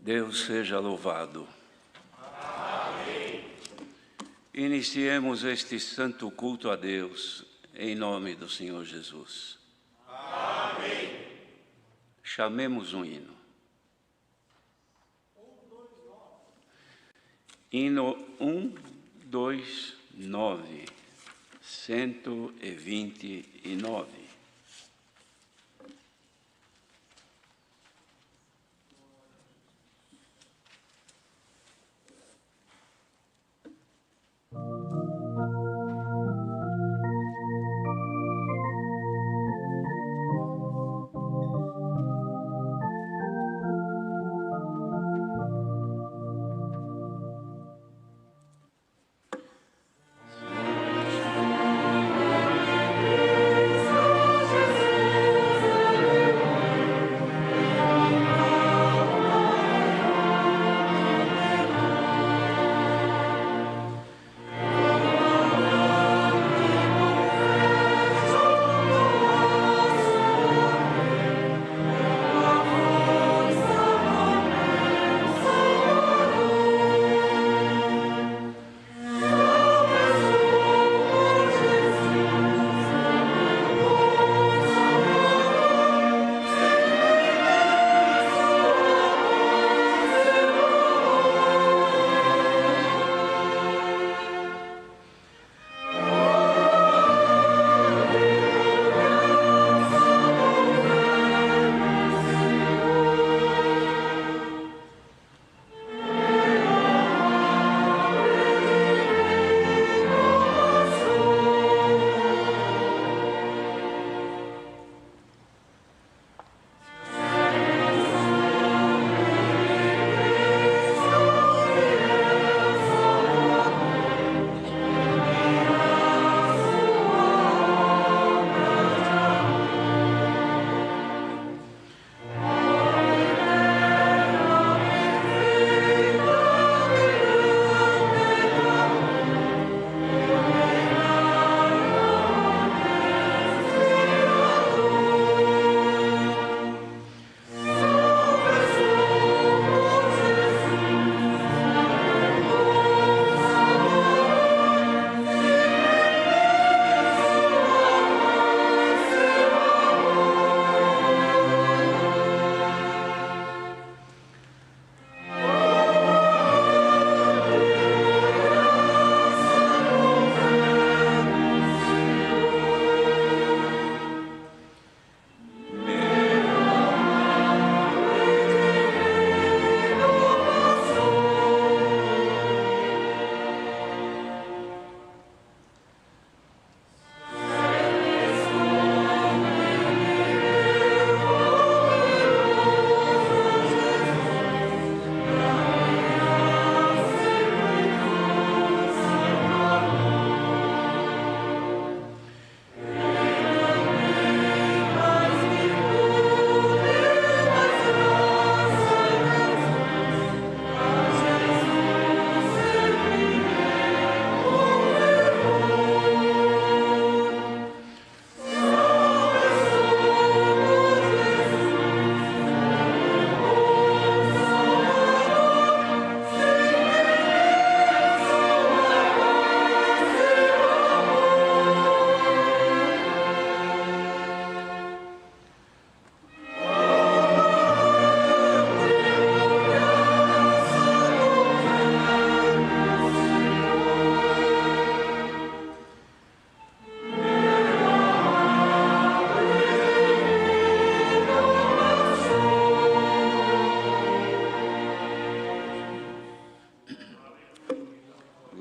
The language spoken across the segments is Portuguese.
Deus seja louvado. Amém. Iniciemos este santo culto a Deus, em nome do Senhor Jesus. Amém. Chamemos um hino. Hino 129, 129.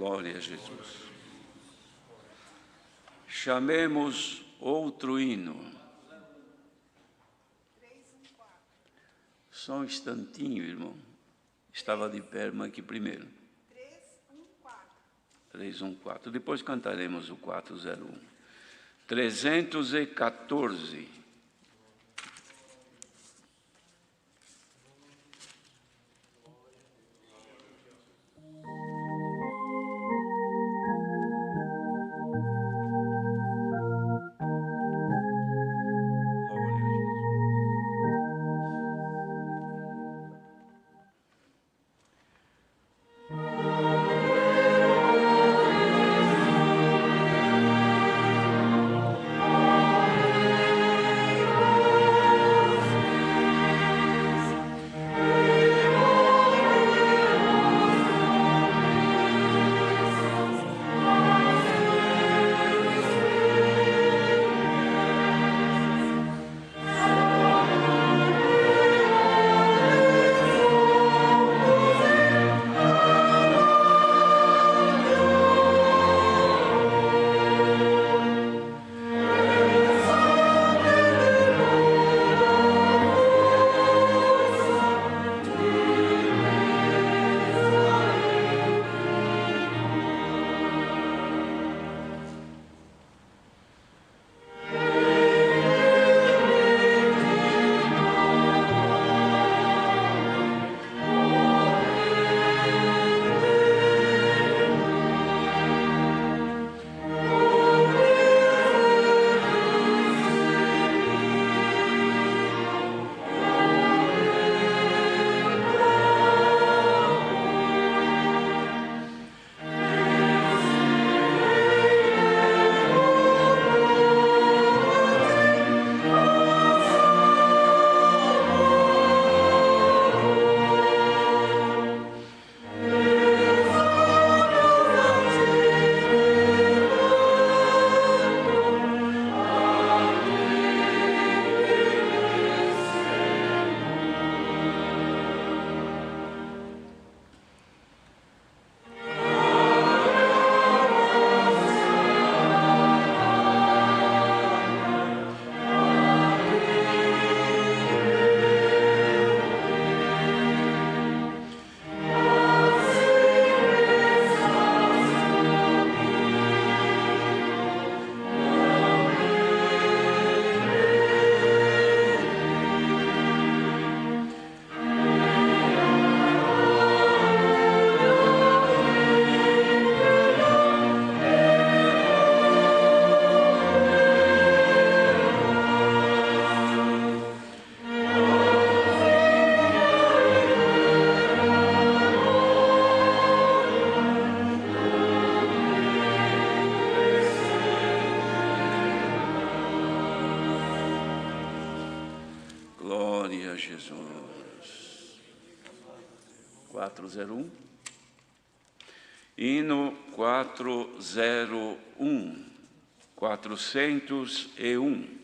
Glória a Jesus. Chamemos outro hino. Só um instantinho, irmão. Estava de pé, irmã, aqui primeiro. 314. Depois cantaremos o 401. 314. Jesus. 401. Hino 401. 401.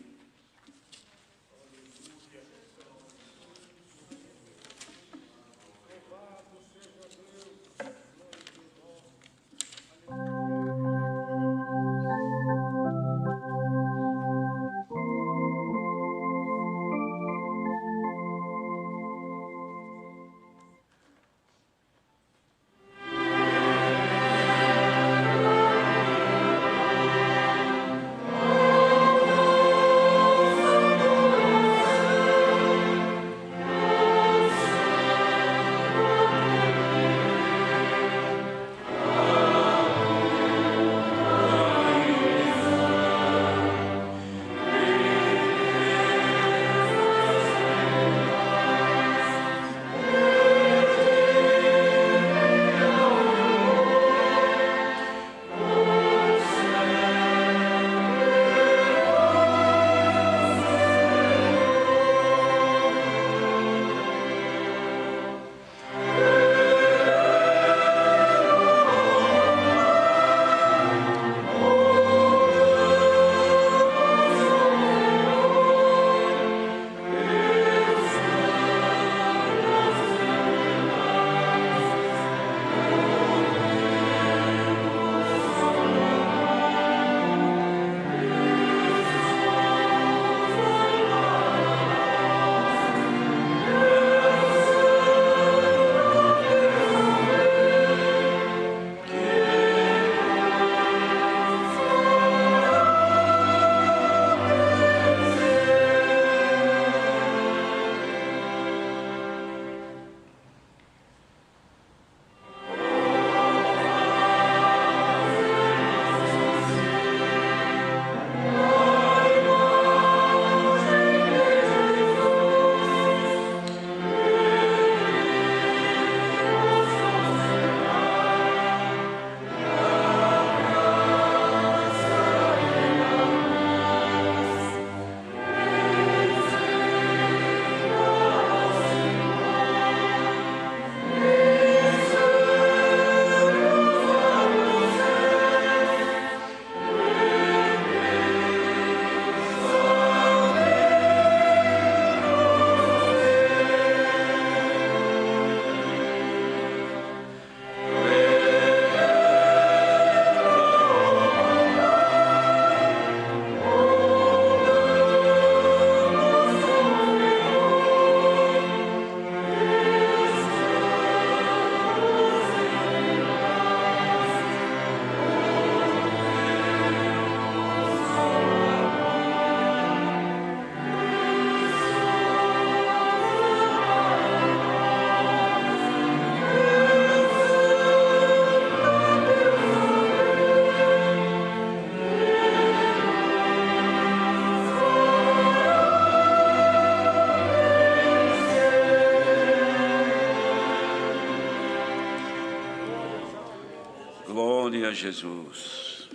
Glória a Jesus.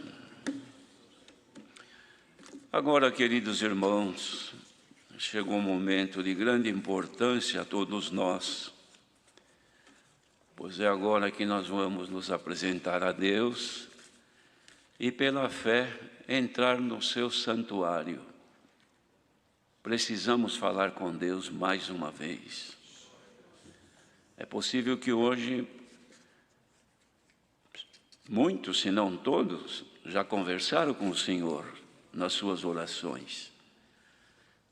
Agora, queridos irmãos, chegou um momento de grande importância a todos nós, pois é agora que nós vamos nos apresentar a Deus e, pela fé, entrar no seu santuário. Precisamos falar com Deus mais uma vez. É possível que hoje muitos, se não todos, já conversaram com o Senhor nas suas orações.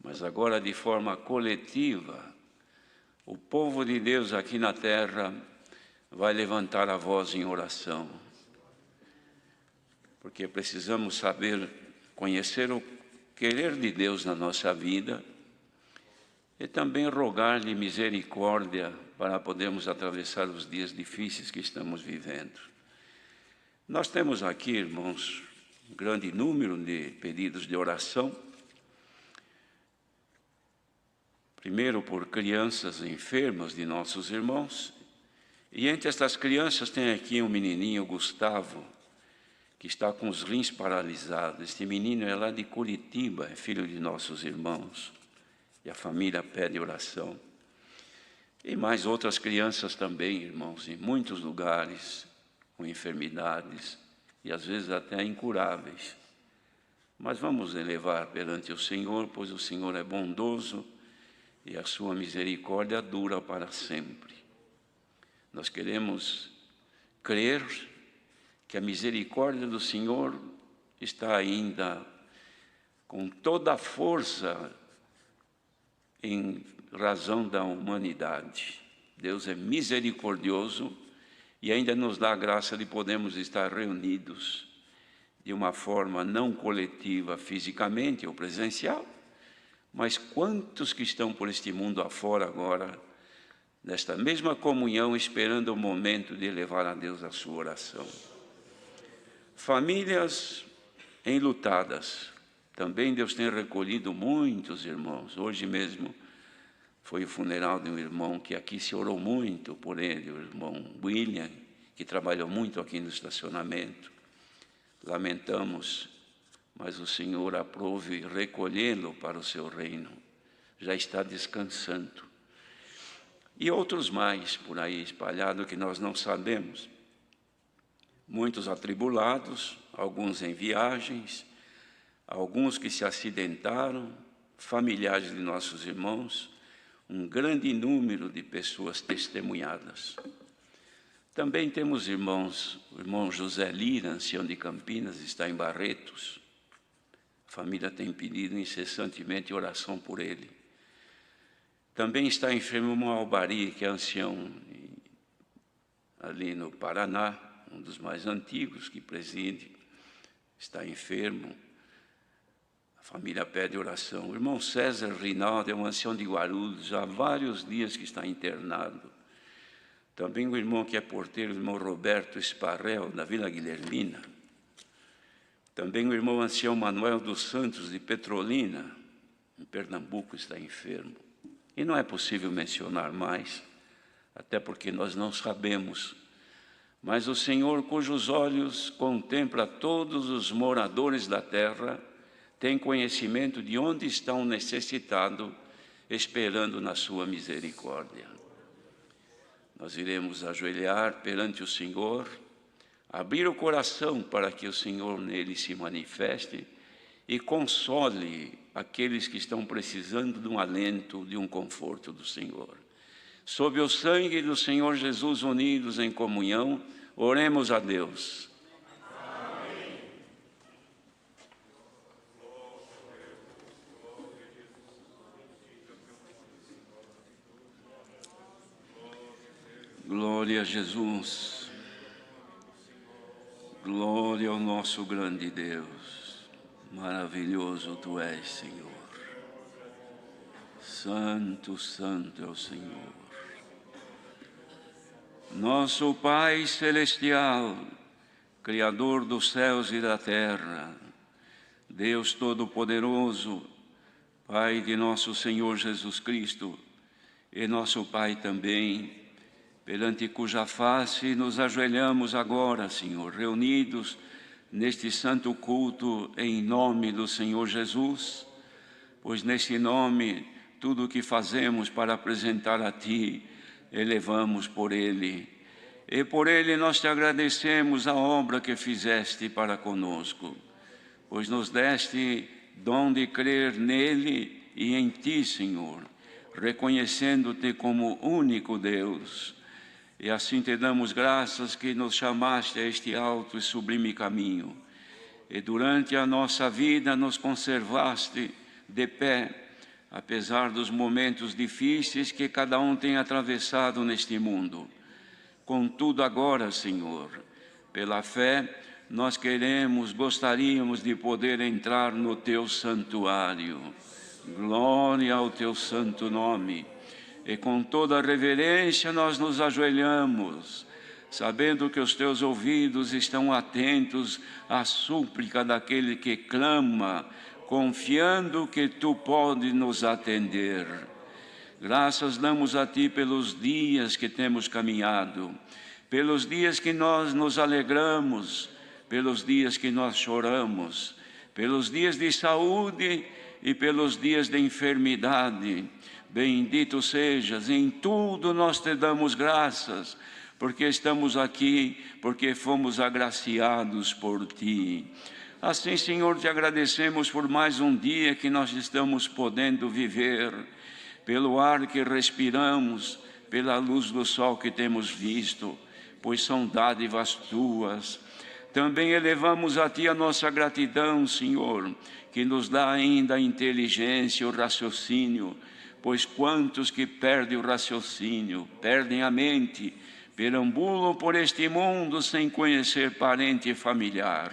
Mas agora, de forma coletiva, o povo de Deus aqui na terra vai levantar a voz em oração. Porque precisamos saber, conhecer o querer de Deus na nossa vida e também rogar-lhe misericórdia para podermos atravessar os dias difíceis que estamos vivendo. Nós temos aqui, irmãos, um grande número de pedidos de oração. Primeiro por crianças enfermas de nossos irmãos. E entre estas crianças tem aqui um menininho, Gustavo, que está com os rins paralisados. Este menino é lá de Curitiba, é filho de nossos irmãos. E a família pede oração. E mais outras crianças também, irmãos, em muitos lugares, com enfermidades, e às vezes até incuráveis. Mas vamos elevar perante o Senhor, pois o Senhor é bondoso e a sua misericórdia dura para sempre. Nós queremos crer que a misericórdia do Senhor está ainda com toda a força em razão da humanidade. Deus é misericordioso e ainda nos dá a graça de podermos estar reunidos de uma forma não coletiva fisicamente ou presencial, mas quantos que estão por este mundo afora agora, nesta mesma comunhão, esperando o momento de elevar a Deus a sua oração. Famílias enlutadas, também Deus tem recolhido muitos irmãos. Hoje mesmo foi o funeral de um irmão que aqui se orou muito por ele, o irmão William, que trabalhou muito aqui no estacionamento. Lamentamos, mas o Senhor aprove recolhê-lo para o seu reino. Já está descansando. E outros mais por aí espalhados que nós não sabemos. Muitos atribulados, alguns em viagens, alguns que se acidentaram, familiares de nossos irmãos, um grande número de pessoas testemunhadas. Também temos irmãos, o irmão José Lira, ancião de Campinas, está em Barretos. A família tem pedido incessantemente oração por ele. Também está enfermo o irmão Albari, que é ancião ali no Paraná, um dos mais antigos que preside, está enfermo. A família pede oração. O irmão César Rinaldo é um ancião de Guarulhos, já há vários dias que está internado. Também o irmão que é porteiro, o irmão Roberto Esparrel, da Vila Guilhermina. Também o irmão ancião Manuel dos Santos, de Petrolina, em Pernambuco, está enfermo. E não é possível mencionar mais, até porque nós não sabemos. Mas o Senhor, cujos olhos contempla todos os moradores da terra, tem conhecimento de onde está um necessitado, esperando na sua misericórdia. Nós iremos ajoelhar perante o Senhor, abrir o coração para que o Senhor nele se manifeste e console aqueles que estão precisando de um alento, de um conforto do Senhor. Sob o sangue do Senhor Jesus, unidos em comunhão, oremos a Deus. Glória a Jesus, glória ao nosso grande Deus, maravilhoso Tu és, Senhor. Santo, santo é o Senhor. Nosso Pai Celestial, Criador dos céus e da terra, Deus Todo-Poderoso, Pai de nosso Senhor Jesus Cristo, e nosso Pai também, perante cuja face nos ajoelhamos agora, Senhor, reunidos neste santo culto em nome do Senhor Jesus, pois nesse nome tudo o que fazemos para apresentar a Ti, elevamos por Ele. E por Ele nós Te agradecemos a obra que fizeste para conosco, pois nos deste dom de crer nele e em Ti, Senhor, reconhecendo-Te como único Deus. E assim Te damos graças que nos chamaste a este alto e sublime caminho. E durante a nossa vida nos conservaste de pé, apesar dos momentos difíceis que cada um tem atravessado neste mundo. Contudo agora, Senhor, pela fé, nós gostaríamos de poder entrar no Teu santuário. Glória ao Teu santo nome. E com toda reverência nós nos ajoelhamos, sabendo que os Teus ouvidos estão atentos à súplica daquele que clama, confiando que Tu podes nos atender. Graças damos a Ti pelos dias que temos caminhado, pelos dias que nós nos alegramos, pelos dias que nós choramos, pelos dias de saúde e pelos dias de enfermidade. Bendito sejas, em tudo nós te damos graças, porque estamos aqui, porque fomos agraciados por Ti. Assim, Senhor, te agradecemos por mais um dia que nós estamos podendo viver, pelo ar que respiramos, pela luz do sol que temos visto, pois são dádivas Tuas. Também elevamos a Ti a nossa gratidão, Senhor, que nos dá ainda a inteligência, o raciocínio, pois quantos que perdem o raciocínio, perdem a mente, perambulam por este mundo sem conhecer parente e familiar.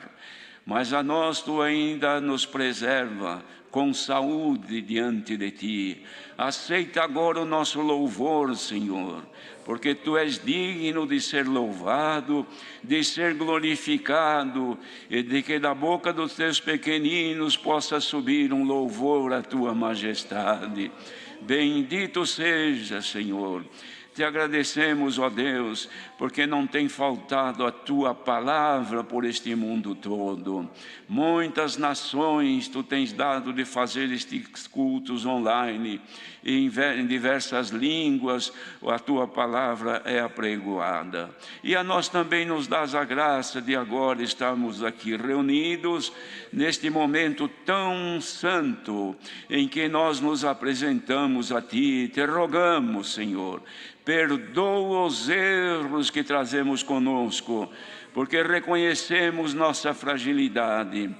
Mas a nós Tu ainda nos preserva com saúde diante de Ti. Aceita agora o nosso louvor, Senhor, porque Tu és digno de ser louvado, de ser glorificado, e de que da boca dos Teus pequeninos possa subir um louvor à Tua majestade. Bendito seja, Senhor. Te agradecemos, ó Deus, porque não tem faltado a Tua palavra por este mundo todo. Muitas nações Tu tens dado de fazer estes cultos online, e em diversas línguas a Tua palavra é apregoada. E a nós também nos dás a graça de agora estarmos aqui reunidos, neste momento tão santo, em que nós nos apresentamos a Ti, Te rogamos, Senhor, perdoa os erros que trazemos conosco, porque reconhecemos nossa fragilidade,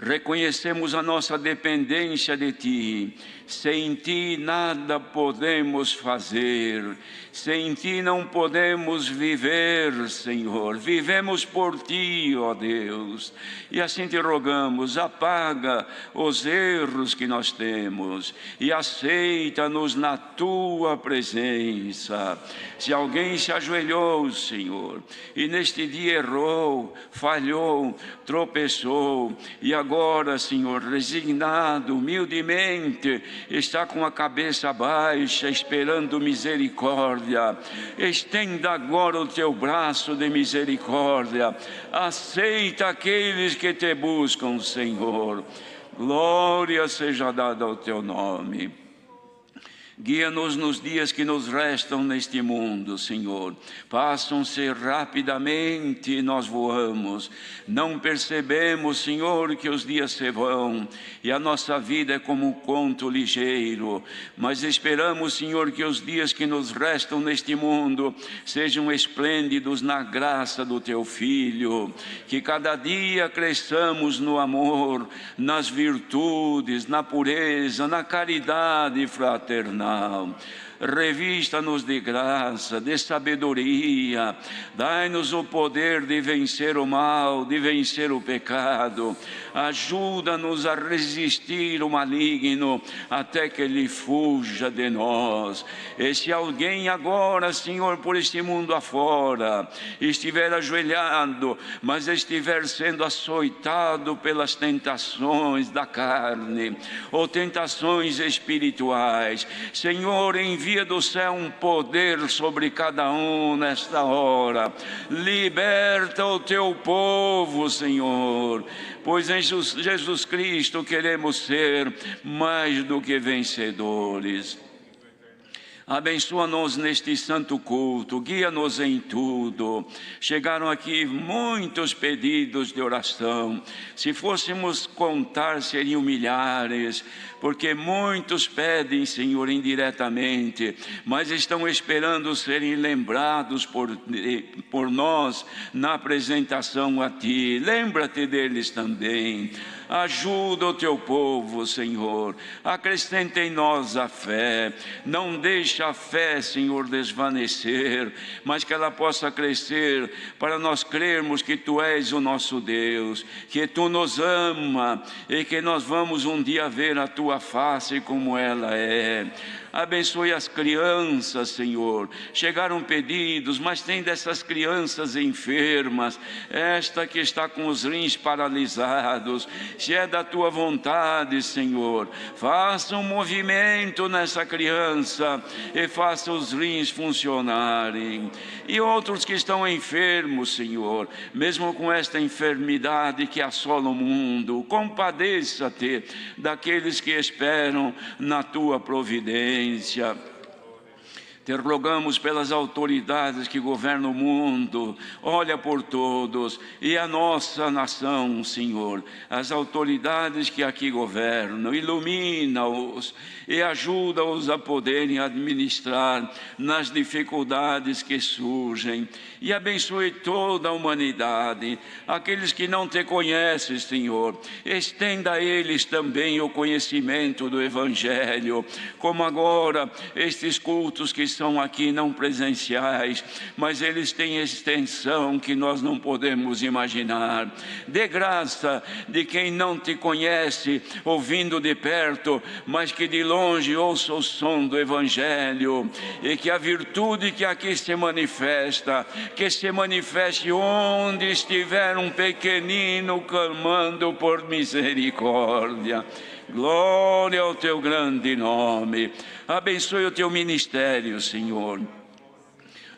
reconhecemos a nossa dependência de Ti. Sem Ti nada podemos fazer, sem Ti não podemos viver, Senhor. Vivemos por Ti, ó Deus, e assim Te rogamos, apaga os erros que nós temos e aceita-nos na Tua presença. Se alguém se ajoelhou, Senhor, e neste dia errou, falhou, tropeçou, e agora, Senhor, resignado, humildemente, está com a cabeça baixa, esperando misericórdia, estenda agora o Teu braço de misericórdia, aceita aqueles que Te buscam, Senhor. Glória seja dada ao Teu nome. Guia-nos nos dias que nos restam neste mundo, Senhor. Passam-se rapidamente e nós voamos. Não percebemos, Senhor, que os dias se vão e a nossa vida é como um conto ligeiro. Mas esperamos, Senhor, que os dias que nos restam neste mundo sejam esplêndidos na graça do Teu Filho. Que cada dia cresçamos no amor, nas virtudes, na pureza, na caridade fraternal. Revista-nos de graça, de sabedoria, dai-nos o poder de vencer o mal, de vencer o pecado, ajuda-nos a resistir o maligno, até que ele fuja de nós. E se alguém agora, Senhor, por este mundo afora, estiver ajoelhado, mas estiver sendo açoitado pelas tentações da carne, ou tentações espirituais, Senhor, envia do céu um poder sobre cada um nesta hora. Liberta o Teu povo, Senhor, pois em Jesus Cristo queremos ser mais do que vencedores. Abençoa-nos neste santo culto, guia-nos em tudo. Chegaram aqui muitos pedidos de oração. Se fôssemos contar, seriam milhares, porque muitos pedem, Senhor, indiretamente, mas estão esperando serem lembrados por nós na apresentação a Ti. Lembra-te deles também. Ajuda o Teu povo, Senhor. Acrescenta em nós a fé. Não deixa a fé, Senhor, desvanecer, mas que ela possa crescer para nós crermos que Tu és o nosso Deus, que Tu nos ama e que nós vamos um dia ver a Tua face como ela é. Abençoe as crianças, Senhor. Chegaram pedidos, mas tem dessas crianças enfermas, esta que está com os rins paralisados. Se é da tua vontade, Senhor, faça um movimento nessa criança e faça os rins funcionarem. E outros que estão enfermos, Senhor, mesmo com esta enfermidade que assola o mundo, compadeça-te daqueles que esperam na tua providência. Te rogamos pelas autoridades que governam o mundo, olha por todos, e a nossa nação, Senhor, as autoridades que aqui governam, ilumina-os e ajuda-os a poderem administrar nas dificuldades que surgem. E abençoe toda a humanidade, aqueles que não te conhecem, Senhor, estenda a eles também o conhecimento do Evangelho, como agora estes cultos que são aqui não presenciais, mas eles têm extensão que nós não podemos imaginar. Dê graça de quem não te conhece, ouvindo de perto, mas que de longe ouça o som do Evangelho, e que a virtude que aqui se manifesta, que se manifeste onde estiver um pequenino clamando por misericórdia. Glória ao teu grande nome. Abençoe o teu ministério, Senhor.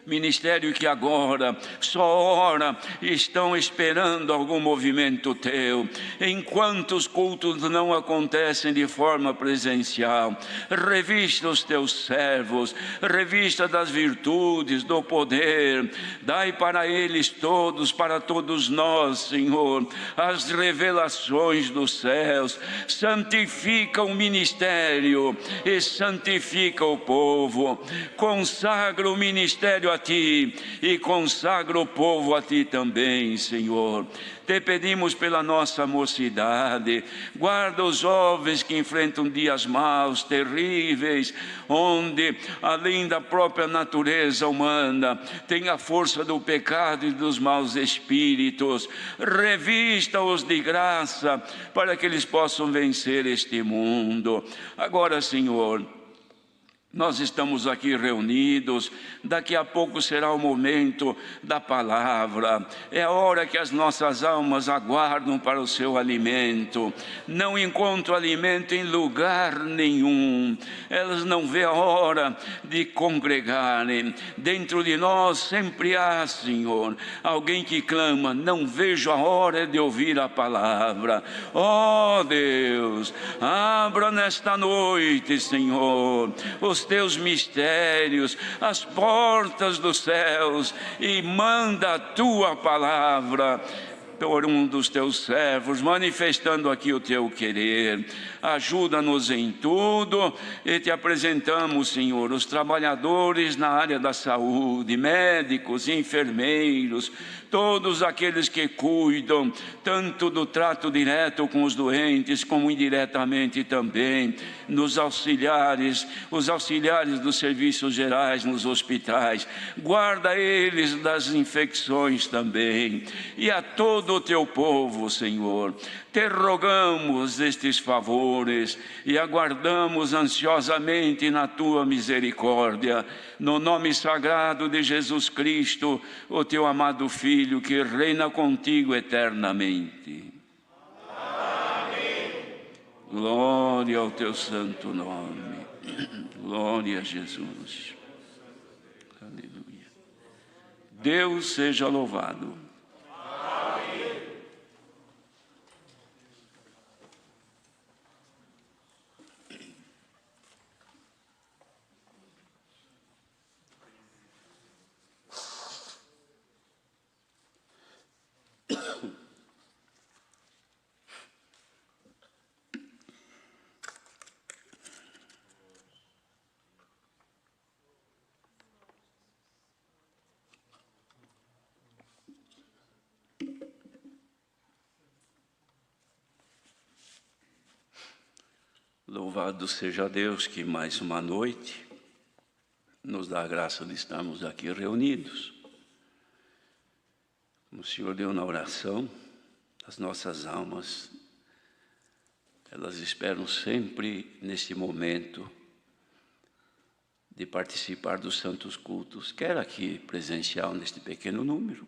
Ministério que agora só ora estão esperando algum movimento teu, enquanto os cultos não acontecem de forma presencial. Revista os teus servos, revista das virtudes, do poder, dai para eles todos, para todos nós, Senhor, as revelações dos céus. Santifica o ministério e santifica o povo, consagra o ministério a ti e consagra o povo a ti também, Senhor. Te pedimos pela nossa mocidade, guarda os jovens que enfrentam dias maus, terríveis, onde além da própria natureza humana tem a força do pecado e dos maus espíritos. Revista-os de graça para que eles possam vencer este mundo. Agora, Senhor, nós estamos aqui reunidos, daqui a pouco será o momento da palavra, é a hora que as nossas almas aguardam para o seu alimento. Não encontram alimento em lugar nenhum, elas não vêem a hora de congregarem. Dentro de nós sempre há, Senhor, alguém que clama: não vejo a hora de ouvir a palavra. Ó Deus, abra nesta noite, Senhor, os teus mistérios, as portas dos céus, e manda a tua palavra por um dos teus servos, manifestando aqui o teu querer. Ajuda-nos em tudo e te apresentamos, Senhor, os trabalhadores na área da saúde, médicos, enfermeiros, todos aqueles que cuidam tanto do trato direto com os doentes, como indiretamente também nos auxiliares, os auxiliares dos serviços gerais nos hospitais. Guarda eles das infecções também, e a todo o teu povo, Senhor, te rogamos estes favores e aguardamos ansiosamente na tua misericórdia, no nome sagrado de Jesus Cristo, o teu amado Filho, que reina contigo eternamente. Amém. Glória ao teu santo nome. Glória a Jesus. Aleluia. Deus seja louvado. Louvado seja Deus que mais uma noite nos dá a graça de estarmos aqui reunidos. Como o Senhor deu na oração, as nossas almas, elas esperam sempre neste momento de participar dos santos cultos, quer aqui presencial neste pequeno número,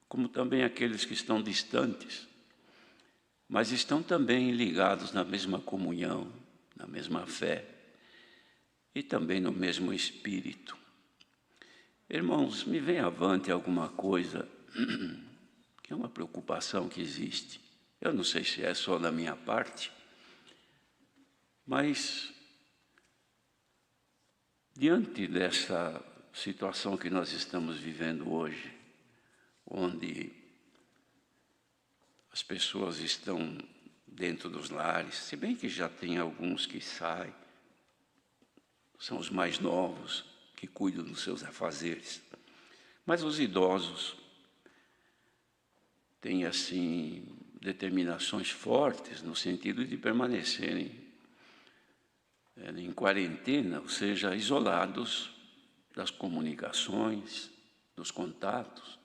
como também aqueles que estão distantes, mas estão também ligados na mesma comunhão, na mesma fé e também no mesmo espírito. Irmãos, me vem avante alguma coisa que é uma preocupação que existe. Eu não sei se é só da minha parte, mas diante dessa situação que nós estamos vivendo hoje, onde as pessoas estão dentro dos lares, se bem que já tem alguns que saem, são os mais novos, que cuidam dos seus afazeres. Mas os idosos têm, assim, determinações fortes no sentido de permanecerem em quarentena, ou seja, isolados das comunicações, dos contatos.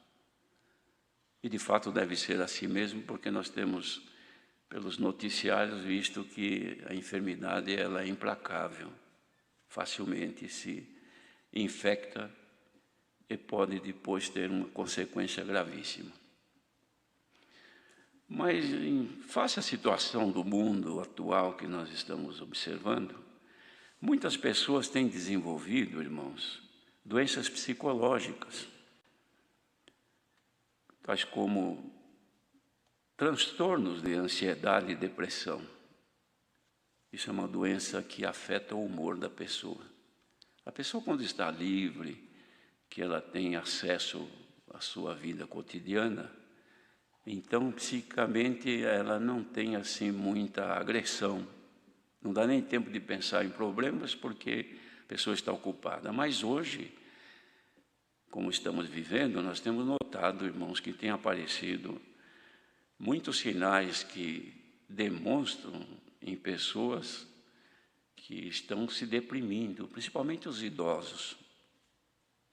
E, de fato, deve ser assim mesmo, porque nós temos, pelos noticiários, visto que a enfermidade ela é implacável, facilmente se infecta e pode depois ter uma consequência gravíssima. Mas, face à situação do mundo atual que nós estamos observando, muitas pessoas têm desenvolvido, irmãos, doenças psicológicas, tais como transtornos de ansiedade e depressão. Isso é uma doença que afeta o humor da pessoa. A pessoa, quando está livre, que ela tem acesso à sua vida cotidiana, então, psicamente, ela não tem, assim, muita agressão. Não dá nem tempo de pensar em problemas, porque a pessoa está ocupada. Mas hoje, como estamos vivendo, nós temos notado, irmãos, que tem aparecido muitos sinais que demonstram em pessoas que estão se deprimindo, principalmente os idosos.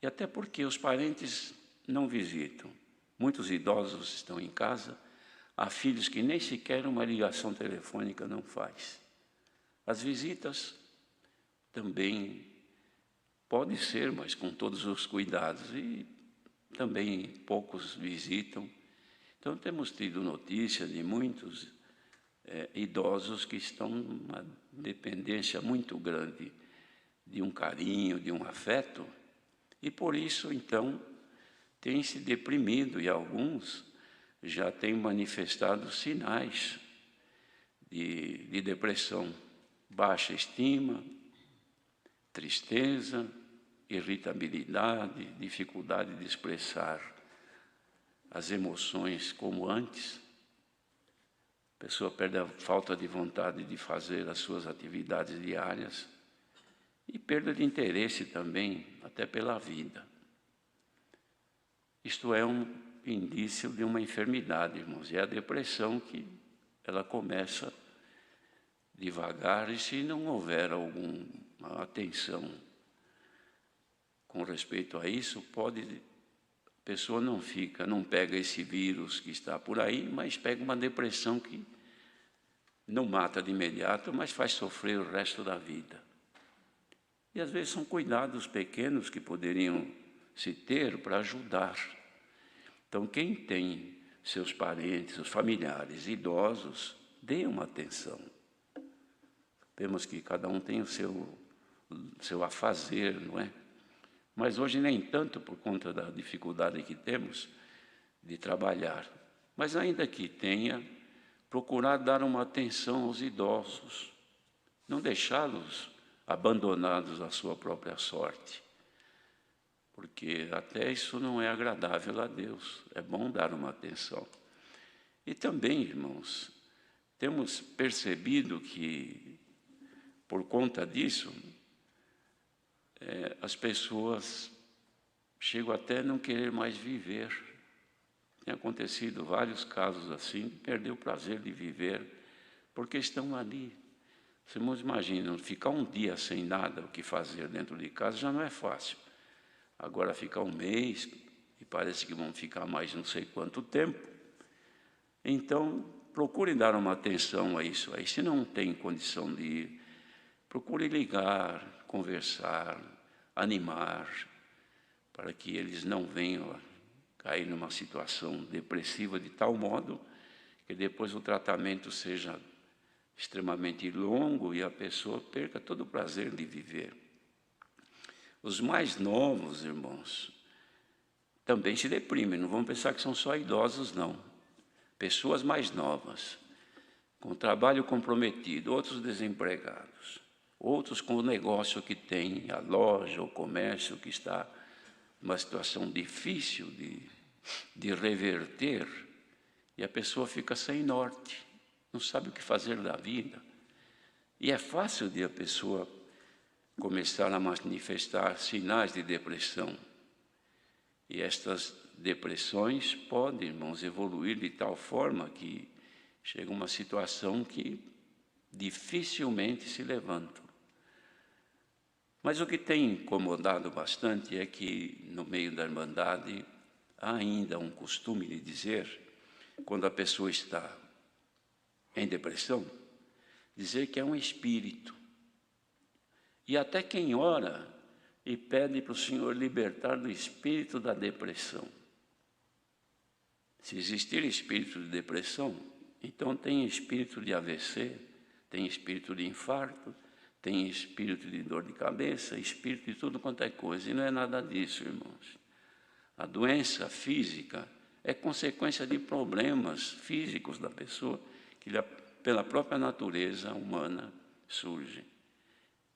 E até porque os parentes não visitam. Muitos idosos estão em casa, há filhos que nem sequer uma ligação telefônica não faz. As visitas também pode ser, mas com todos os cuidados, e também poucos visitam. Então temos tido notícia de muitos idosos que estão numa dependência muito grande de um carinho, de um afeto, e por isso, então, têm se deprimido, e alguns já têm manifestado sinais de depressão, baixa estima, tristeza, irritabilidade, dificuldade de expressar as emoções como antes. A pessoa perde a falta de vontade de fazer as suas atividades diárias e perda de interesse também, até pela vida. Isto é um indício de uma enfermidade, irmãos, e é a depressão que ela começa devagar, e se não houver alguma atenção com respeito a isso, a pessoa não pega esse vírus que está por aí, mas pega uma depressão que não mata de imediato, mas faz sofrer o resto da vida. E às vezes são cuidados pequenos que poderiam se ter para ajudar. Então, quem tem seus parentes, seus familiares idosos, dê uma atenção. Vemos que cada um tem o seu afazer, não é? Mas hoje nem tanto por conta da dificuldade que temos de trabalhar. Mas ainda que tenha, procurar dar uma atenção aos idosos, não deixá-los abandonados à sua própria sorte, porque até isso não é agradável a Deus, é bom dar uma atenção. E também, irmãos, temos percebido que, por conta disso, as pessoas chegam até a não querer mais viver. Tem acontecido vários casos assim, perder o prazer de viver, porque estão ali. Vocês imaginam, ficar um dia sem nada o que fazer dentro de casa já não é fácil. Agora ficar um mês, e parece que vão ficar mais não sei quanto tempo. Então, procurem dar uma atenção a isso aí. Se não tem condição de ir, procure ligar, conversar, animar, para que eles não venham a cair numa situação depressiva de tal modo que depois o tratamento seja extremamente longo e a pessoa perca todo o prazer de viver. Os mais novos, irmãos, também se deprimem. Não vamos pensar que são só idosos, não. Pessoas mais novas, com trabalho comprometido, outros desempregados, outros com o negócio que tem, a loja, o comércio que está numa situação difícil de reverter, e a pessoa fica sem norte, não sabe o que fazer da vida. E é fácil de a pessoa começar a manifestar sinais de depressão. E estas depressões podem, irmãos, evoluir de tal forma que chega uma situação que dificilmente se levantam. Mas o que tem incomodado bastante é que, no meio da Irmandade, há ainda um costume de dizer, quando a pessoa está em depressão, dizer que é um espírito. E até quem ora e pede para o Senhor libertar do espírito da depressão. Se existir espírito de depressão, então tem espírito de AVC, tem espírito de infarto, tem espírito de dor de cabeça, espírito de tudo quanto é coisa. E não é nada disso, irmãos. A doença física é consequência de problemas físicos da pessoa, que pela própria natureza humana surgem.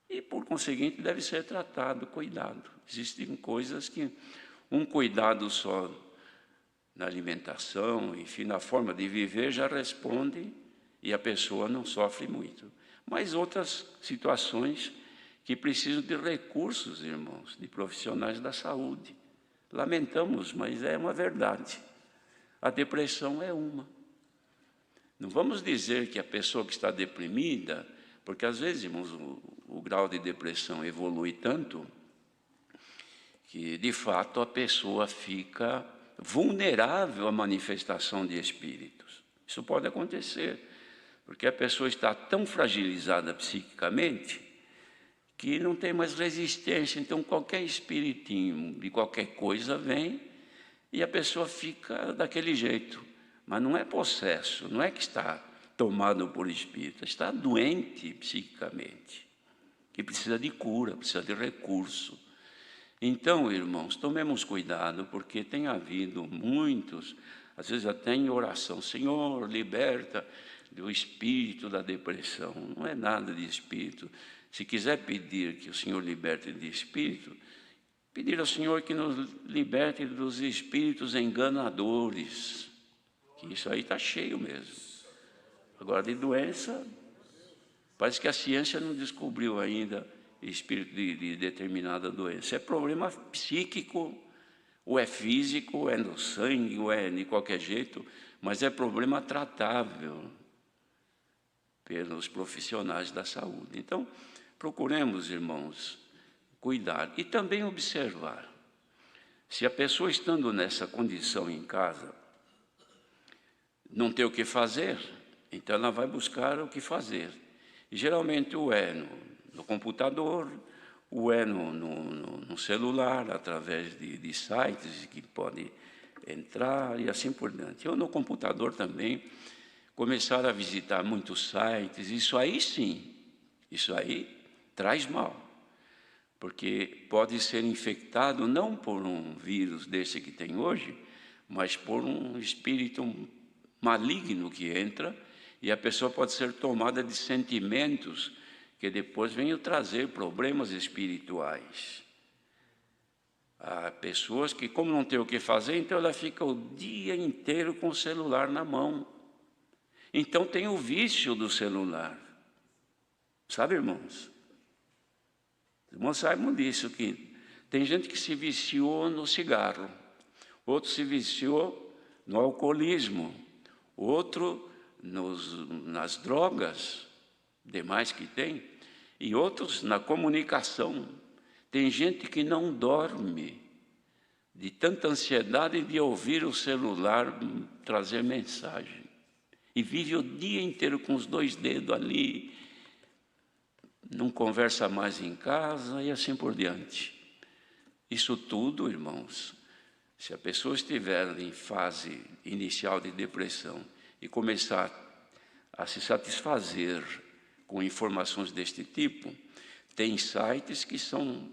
E, por conseguinte, deve ser tratado, cuidado. Existem coisas que um cuidado só na alimentação, enfim, na forma de viver, já responde e a pessoa não sofre muito. Mas outras situações que precisam de recursos, irmãos, de profissionais da saúde. Lamentamos, mas é uma verdade. A depressão é uma. Não vamos dizer que a pessoa que está deprimida, porque às vezes, irmãos, o grau de depressão evolui tanto que, de fato, a pessoa fica vulnerável à manifestação de espíritos. Isso pode acontecer, porque a pessoa está tão fragilizada psiquicamente que não tem mais resistência. Então, qualquer espiritinho de qualquer coisa vem e a pessoa fica daquele jeito. Mas não é possesso, não é que está tomado por espírito, está doente psiquicamente, que precisa de cura, precisa de recurso. Então, irmãos, tomemos cuidado, porque tem havido muitos, às vezes até em oração, Senhor, liberta do espírito da depressão. Não é nada de espírito. Se quiser pedir que o Senhor liberte de espírito, pedir ao Senhor que nos liberte dos espíritos enganadores, que isso aí está cheio mesmo. Agora, de doença, parece que a ciência não descobriu ainda espírito de determinada doença. É problema psíquico, ou é físico, ou é no sangue, ou é de qualquer jeito, mas é problema tratável pelos profissionais da saúde. Então, procuremos, irmãos, cuidar e também observar. Se a pessoa estando nessa condição em casa, não tem o que fazer, então ela vai buscar o que fazer. E geralmente o é no computador, o é no celular, através de sites que pode entrar e assim por diante. Ou no computador também, começar a visitar muitos sites, isso aí sim, isso aí traz mal. Porque pode ser infectado não por um vírus desse que tem hoje, mas por um espírito maligno que entra, e a pessoa pode ser tomada de sentimentos que depois venham trazer problemas espirituais. Há pessoas que, como não tem o que fazer, então ela fica o dia inteiro com o celular na mão. Então tem o vício do celular. Sabe, irmãos? Os irmãos sabem disso, que tem gente que se viciou no cigarro, outro se viciou no alcoolismo, outro nas drogas, demais que tem, e outros na comunicação. Tem gente que não dorme de tanta ansiedade de ouvir o celular trazer mensagem, e vive o dia inteiro com os dois dedos ali, não conversa mais em casa e assim por diante. Isso tudo, irmãos, se a pessoa estiver em fase inicial de depressão e começar a se satisfazer com informações deste tipo, tem sites que são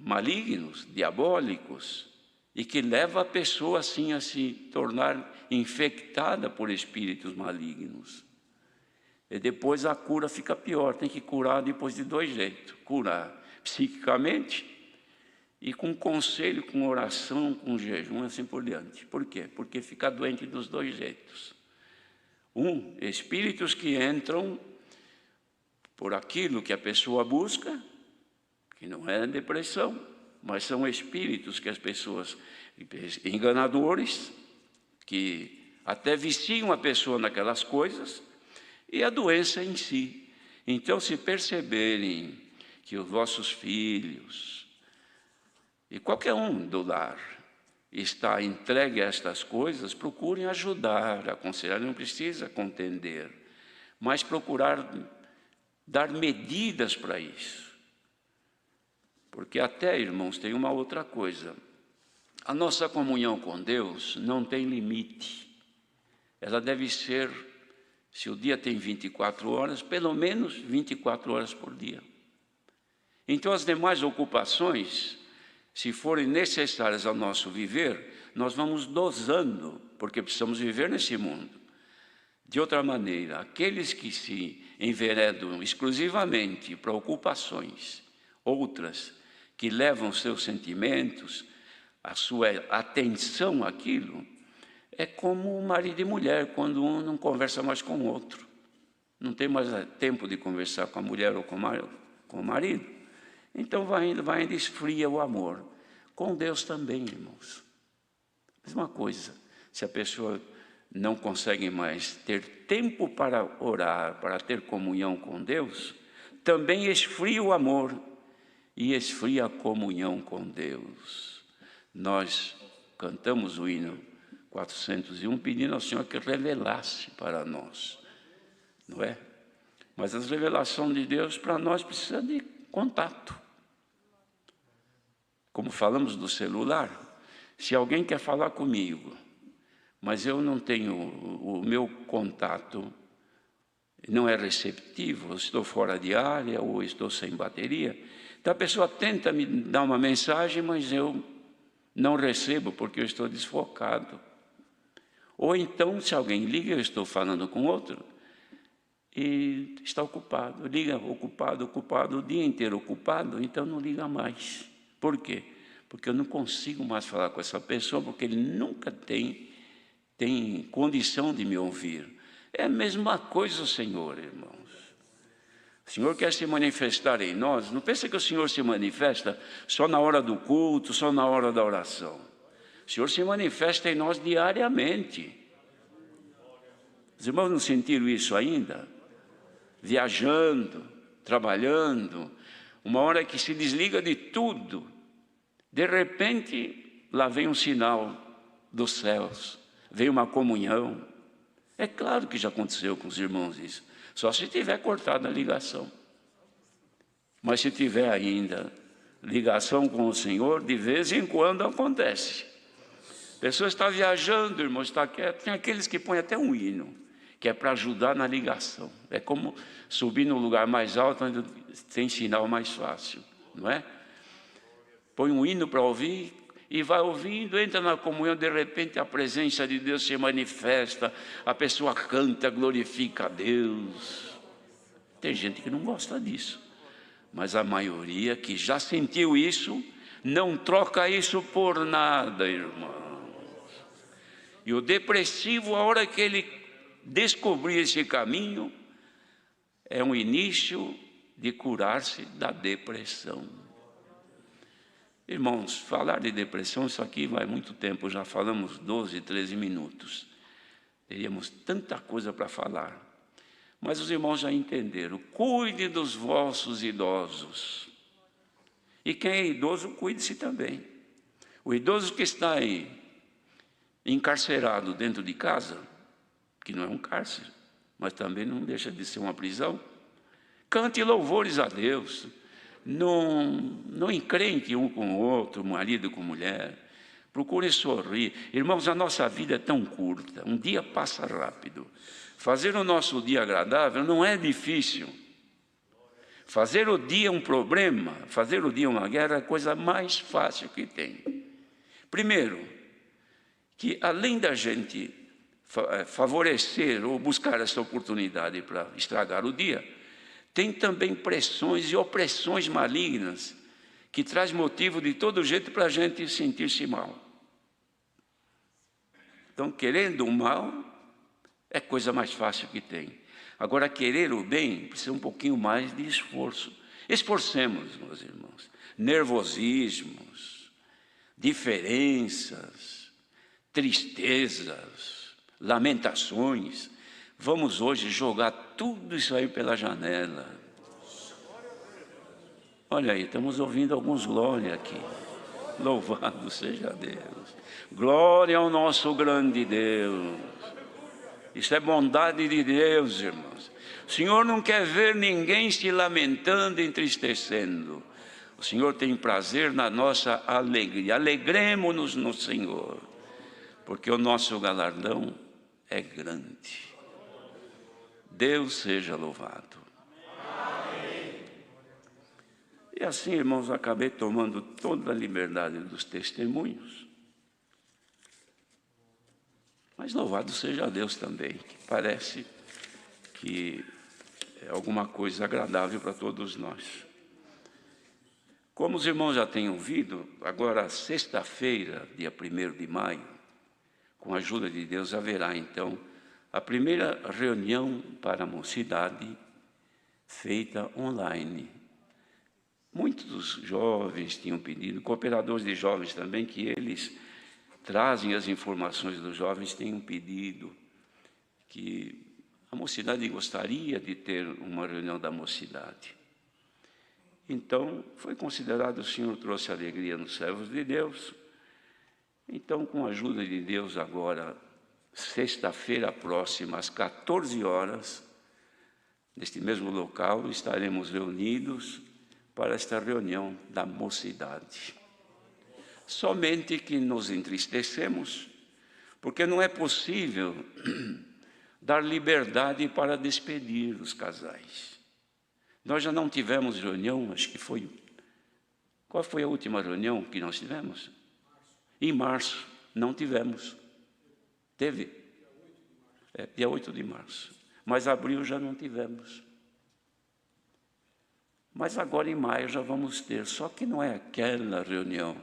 malignos, diabólicos, e que leva a pessoa assim a se tornar infectada por espíritos malignos. E depois a cura fica pior, tem que curar depois de dois jeitos: curar psiquicamente e com conselho, com oração, com jejum, assim por diante. Por quê? Porque fica doente dos dois jeitos. Espíritos que entram por aquilo que a pessoa busca, que não é depressão, mas são espíritos que as pessoas, enganadores, que até viciam a pessoa naquelas coisas, e a doença em si. Então, se perceberem que os vossos filhos, e qualquer um do lar, está entregue a estas coisas, procurem ajudar, aconselhar. Não precisa contender, mas procurar dar medidas para isso. Porque até, irmãos, tem uma outra coisa: a nossa comunhão com Deus não tem limite. Ela deve ser, se o dia tem 24 horas, pelo menos 24 horas por dia. Então, as demais ocupações, se forem necessárias ao nosso viver, nós vamos dosando, porque precisamos viver nesse mundo. De outra maneira, aqueles que se enveredam exclusivamente para ocupações, outras que levam seus sentimentos, a sua atenção àquilo, é como marido e mulher, quando um não conversa mais com o outro. Não tem mais tempo de conversar com a mulher ou com o marido. Então vai indo, esfria o amor. Com Deus também, irmãos. Mesma coisa. Se a pessoa não consegue mais ter tempo para orar, para ter comunhão com Deus, também esfria o amor e esfria a comunhão com Deus. Nós cantamos o hino 401 pedindo ao Senhor que revelasse para nós, não é? Mas a revelação de Deus para nós precisa de contato. Como falamos do celular, se alguém quer falar comigo, mas eu não tenho o meu contato, não é receptivo, estou fora de área ou estou sem bateria, então a pessoa tenta me dar uma mensagem, mas eu não recebo porque eu estou desfocado. Ou então, se alguém liga, eu estou falando com outro e está ocupado. Liga ocupado, o dia inteiro ocupado, então não liga mais. Por quê? Porque eu não consigo mais falar com essa pessoa, porque ele nunca tem condição de me ouvir. É a mesma coisa, Senhor, irmãos. O Senhor quer se manifestar em nós. Não pense que o Senhor se manifesta só na hora do culto, só na hora da oração. O Senhor se manifesta em nós diariamente. Os irmãos não sentiram isso ainda? Viajando, trabalhando, uma hora que se desliga de tudo, de repente lá vem um sinal dos céus, vem uma comunhão. É claro que já aconteceu com os irmãos isso, só se tiver cortado a ligação. Mas se tiver ainda ligação com o Senhor, de vez em quando acontece. A pessoa está viajando, irmão, está quieto. Tem aqueles que põem até um hino, que é para ajudar na ligação. É como subir no lugar mais alto, onde tem sinal mais fácil, não é? Põe um hino para ouvir e vai ouvindo, entra na comunhão, de repente a presença de Deus se manifesta, a pessoa canta, glorifica a Deus. Tem gente que não gosta disso, mas a maioria que já sentiu isso, não troca isso por nada, irmãos. E o depressivo, a hora que ele descobrir esse caminho, é um início de curar-se da depressão. Irmãos, falar de depressão, isso aqui vai muito tempo, já falamos 12, 13 minutos. Teríamos tanta coisa para falar. Mas os irmãos já entenderam. Cuide dos vossos idosos. E quem é idoso, cuide-se também. O idoso que está aí, encarcerado dentro de casa, que não é um cárcere, mas também não deixa de ser uma prisão, cante louvores a Deus, não encrenque um com o outro, marido com mulher. Procure sorrir. Irmãos, a nossa vida é tão curta, um dia passa rápido. Fazer o nosso dia agradável não é difícil. Fazer o dia um problema, fazer o dia uma guerra é a coisa mais fácil que tem. Primeiro, que além da gente favorecer ou buscar essa oportunidade para estragar o dia, tem também pressões e opressões malignas que traz motivo de todo jeito para a gente sentir-se mal. Então, querendo o mal é a coisa mais fácil que tem. Agora, querer o bem precisa um pouquinho mais de esforço. Esforcemos, meus irmãos. Nervosismos, diferenças, tristezas, lamentações. Vamos hoje jogar tudo isso aí pela janela. Olha aí, estamos ouvindo alguns glória aqui. Louvado seja Deus. Glória ao nosso grande Deus. Isso é bondade de Deus, irmãos. O Senhor não quer ver ninguém se lamentando, entristecendo. O Senhor tem prazer na nossa alegria. Alegremo-nos no Senhor, porque o nosso galardão é grande. Deus seja louvado. E assim, irmãos, acabei tomando toda a liberdade dos testemunhos. Mas louvado seja Deus também, que parece que é alguma coisa agradável para todos nós. Como os irmãos já têm ouvido, agora sexta-feira, dia 1º de maio, com a ajuda de Deus, haverá então a primeira reunião para a mocidade feita online. Muitos dos jovens tinham pedido, cooperadores de jovens também, que eles trazem as informações dos jovens, têm um pedido que a mocidade gostaria de ter uma reunião da mocidade. Então, foi considerado, o Senhor trouxe alegria nos servos de Deus. Então, com a ajuda de Deus, agora, sexta-feira próxima, às 14 horas, neste mesmo local, estaremos reunidos para esta reunião da mocidade. Somente que nos entristecemos, porque não é possível dar liberdade para despedir os casais. Nós já não tivemos reunião, acho que foi... Qual foi a última reunião que nós tivemos? Em março, não tivemos. Teve? Dia 8 de março. Mas abril já não tivemos. Mas agora em maio já vamos ter, só que não é aquela reunião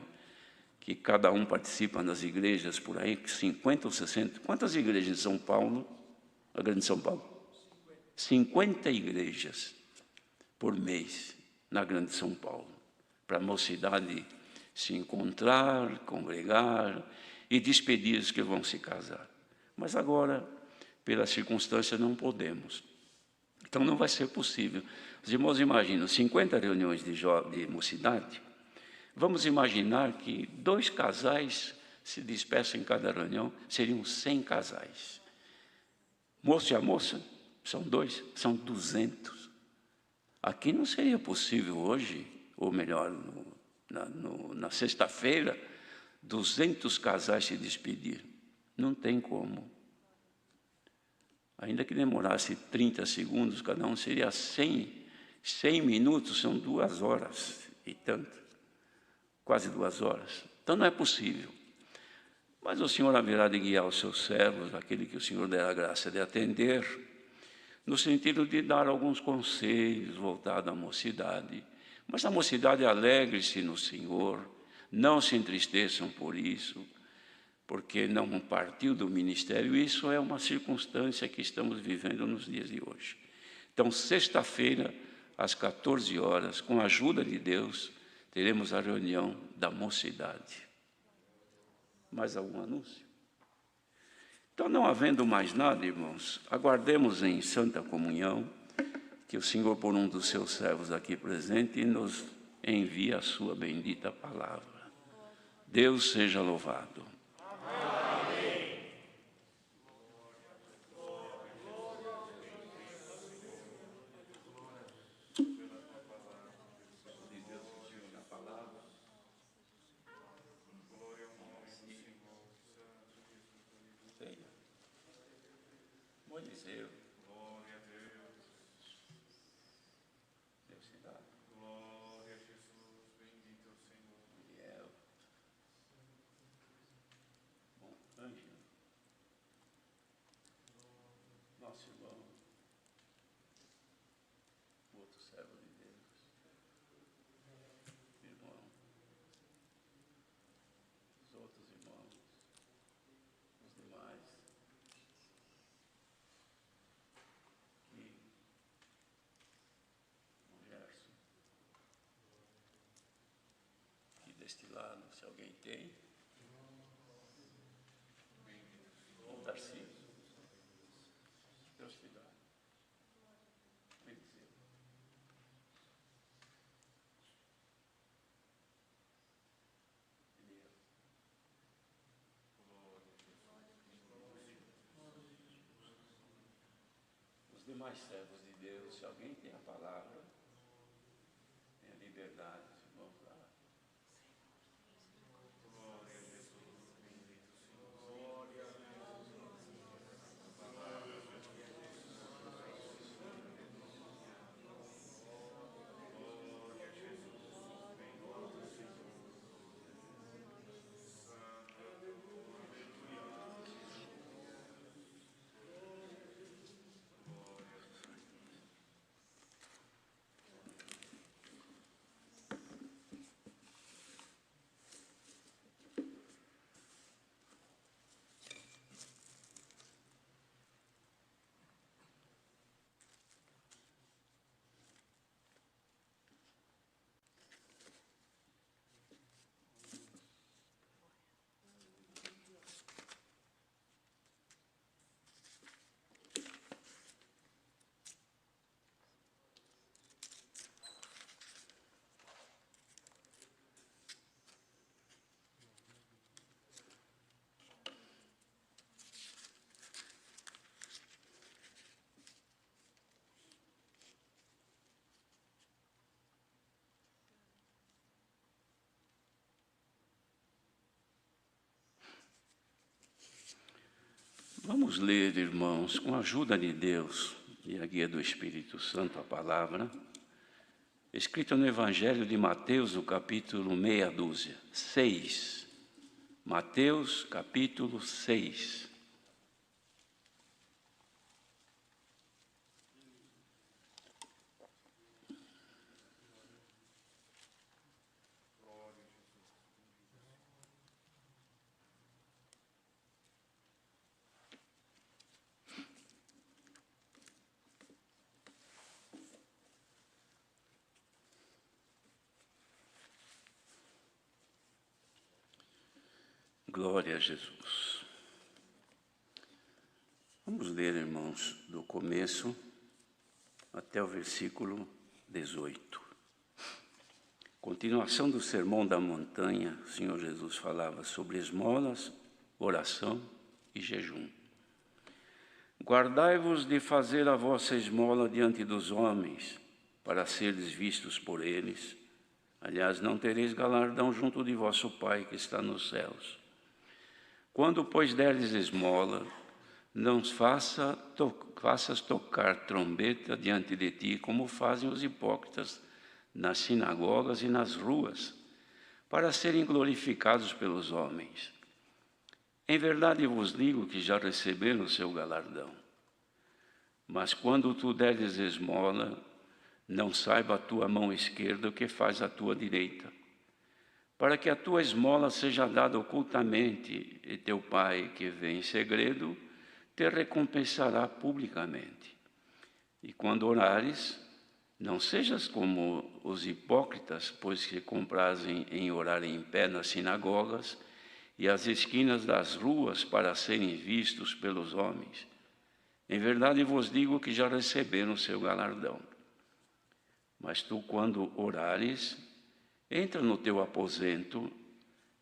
que cada um participa nas igrejas por aí, 50 ou 60. Quantas igrejas em São Paulo? A grande São Paulo? 50 igrejas por mês na grande São Paulo, para a mocidade se encontrar, congregar e despedir os que vão se casar. Mas agora, pela circunstância, não podemos. Então não vai ser possível. Os irmãos imaginam 50 reuniões de mocidade. Vamos imaginar que 2 casais se despeçam em cada reunião, seriam 100 casais. Moço e a moça, são 2, são 200. Aqui não seria possível hoje, ou melhor, na sexta-feira, 200 casais se despedir. Não tem como. Ainda que demorasse 30 segundos, cada um seria 100 minutos, são 2 horas e tanto, quase 2 horas. Então não é possível. Mas o Senhor haverá de guiar os seus servos, aquele que o Senhor der a graça de atender, no sentido de dar alguns conselhos voltados à mocidade. Mas a mocidade alegre-se no Senhor, não se entristeçam por isso, porque não partiu do ministério. Isso é uma circunstância que estamos vivendo nos dias de hoje. Então, sexta-feira, às 14 horas, com a ajuda de Deus, teremos a reunião da mocidade. Mais algum anúncio? Então, não havendo mais nada, irmãos, aguardemos em santa comunhão que o Senhor, por um dos seus servos aqui presente, nos envie a sua bendita palavra. Deus seja louvado. Ok? Darcy. Deus te dá. Os demais servos de Deus, se alguém tem a palavra, tem a liberdade, vamos lá. Vamos ler, irmãos, com a ajuda de Deus e a guia do Espírito Santo, a palavra, escrita no Evangelho de Mateus, no capítulo 6. Mateus, capítulo 6. Glória a Jesus. Vamos ler, irmãos, do começo até o versículo 18. Continuação do Sermão da Montanha, o Senhor Jesus falava sobre esmolas, oração e jejum. Guardai-vos de fazer a vossa esmola diante dos homens, para seres vistos por eles. Aliás, não tereis galardão junto de vosso Pai que está nos céus. Quando, pois, deres esmola, não faças tocar trombeta diante de ti, como fazem os hipócritas nas sinagogas e nas ruas, para serem glorificados pelos homens. Em verdade vos digo que já receberam o seu galardão. Mas quando tu deres esmola, não saiba a tua mão esquerda o que faz a tua direita, para que a tua esmola seja dada ocultamente, e teu Pai, que vê em segredo, te recompensará publicamente. E quando orares, não sejas como os hipócritas, pois que comprazem em orar em pé nas sinagogas e às esquinas das ruas para serem vistos pelos homens. Em verdade vos digo que já receberam o seu galardão. Mas tu, quando orares, entra no teu aposento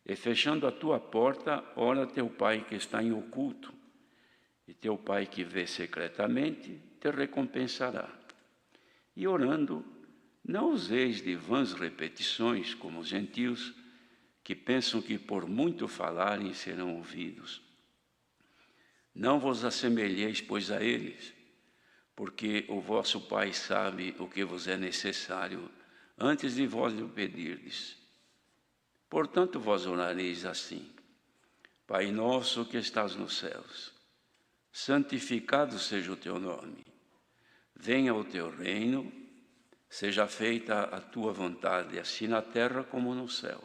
e, fechando a tua porta, ora a teu Pai que está em oculto, e teu Pai que vê secretamente te recompensará. E orando, não useis de vãs repetições como os gentios, que pensam que por muito falarem serão ouvidos. Não vos assemelheis, pois, a eles, porque o vosso Pai sabe o que vos é necessário antes de vós lhe pedirdes. Portanto, vós orareis assim: Pai nosso que estás nos céus, santificado seja o teu nome. Venha o teu reino, seja feita a tua vontade, assim na terra como no céu.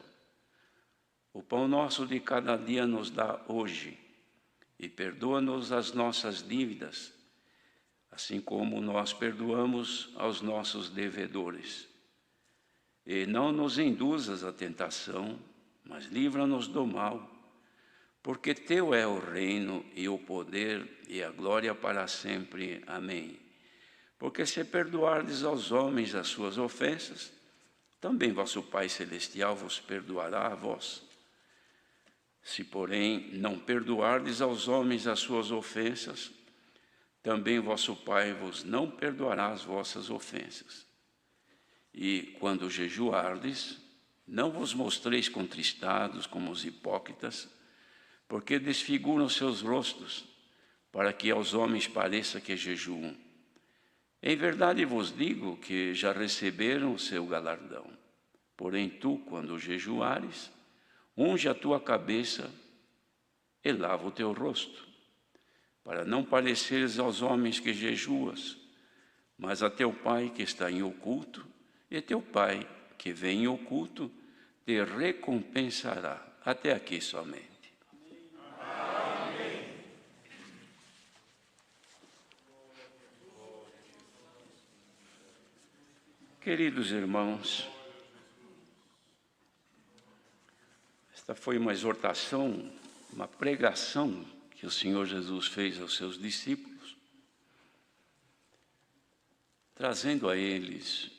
O pão nosso de cada dia nos dá hoje, e perdoa-nos as nossas dívidas, assim como nós perdoamos aos nossos devedores. E não nos induzas à tentação, mas livra-nos do mal, porque teu é o reino e o poder e a glória para sempre. Amém. Porque se perdoardes aos homens as suas ofensas, também vosso Pai Celestial vos perdoará a vós. Se, porém, não perdoardes aos homens as suas ofensas, também vosso Pai vos não perdoará as vossas ofensas. E, quando jejuardes, não vos mostreis contristados como os hipócritas, porque desfiguram seus rostos, para que aos homens pareça que jejuam. Em verdade vos digo que já receberam o seu galardão. Porém tu, quando jejuares, unge a tua cabeça e lava o teu rosto, para não pareceres aos homens que jejuas, mas a teu Pai que está em oculto, e teu Pai que vem em oculto te recompensará. Até aqui somente. Amém. Queridos irmãos, esta foi uma exortação, uma pregação que o Senhor Jesus fez aos seus discípulos, trazendo a eles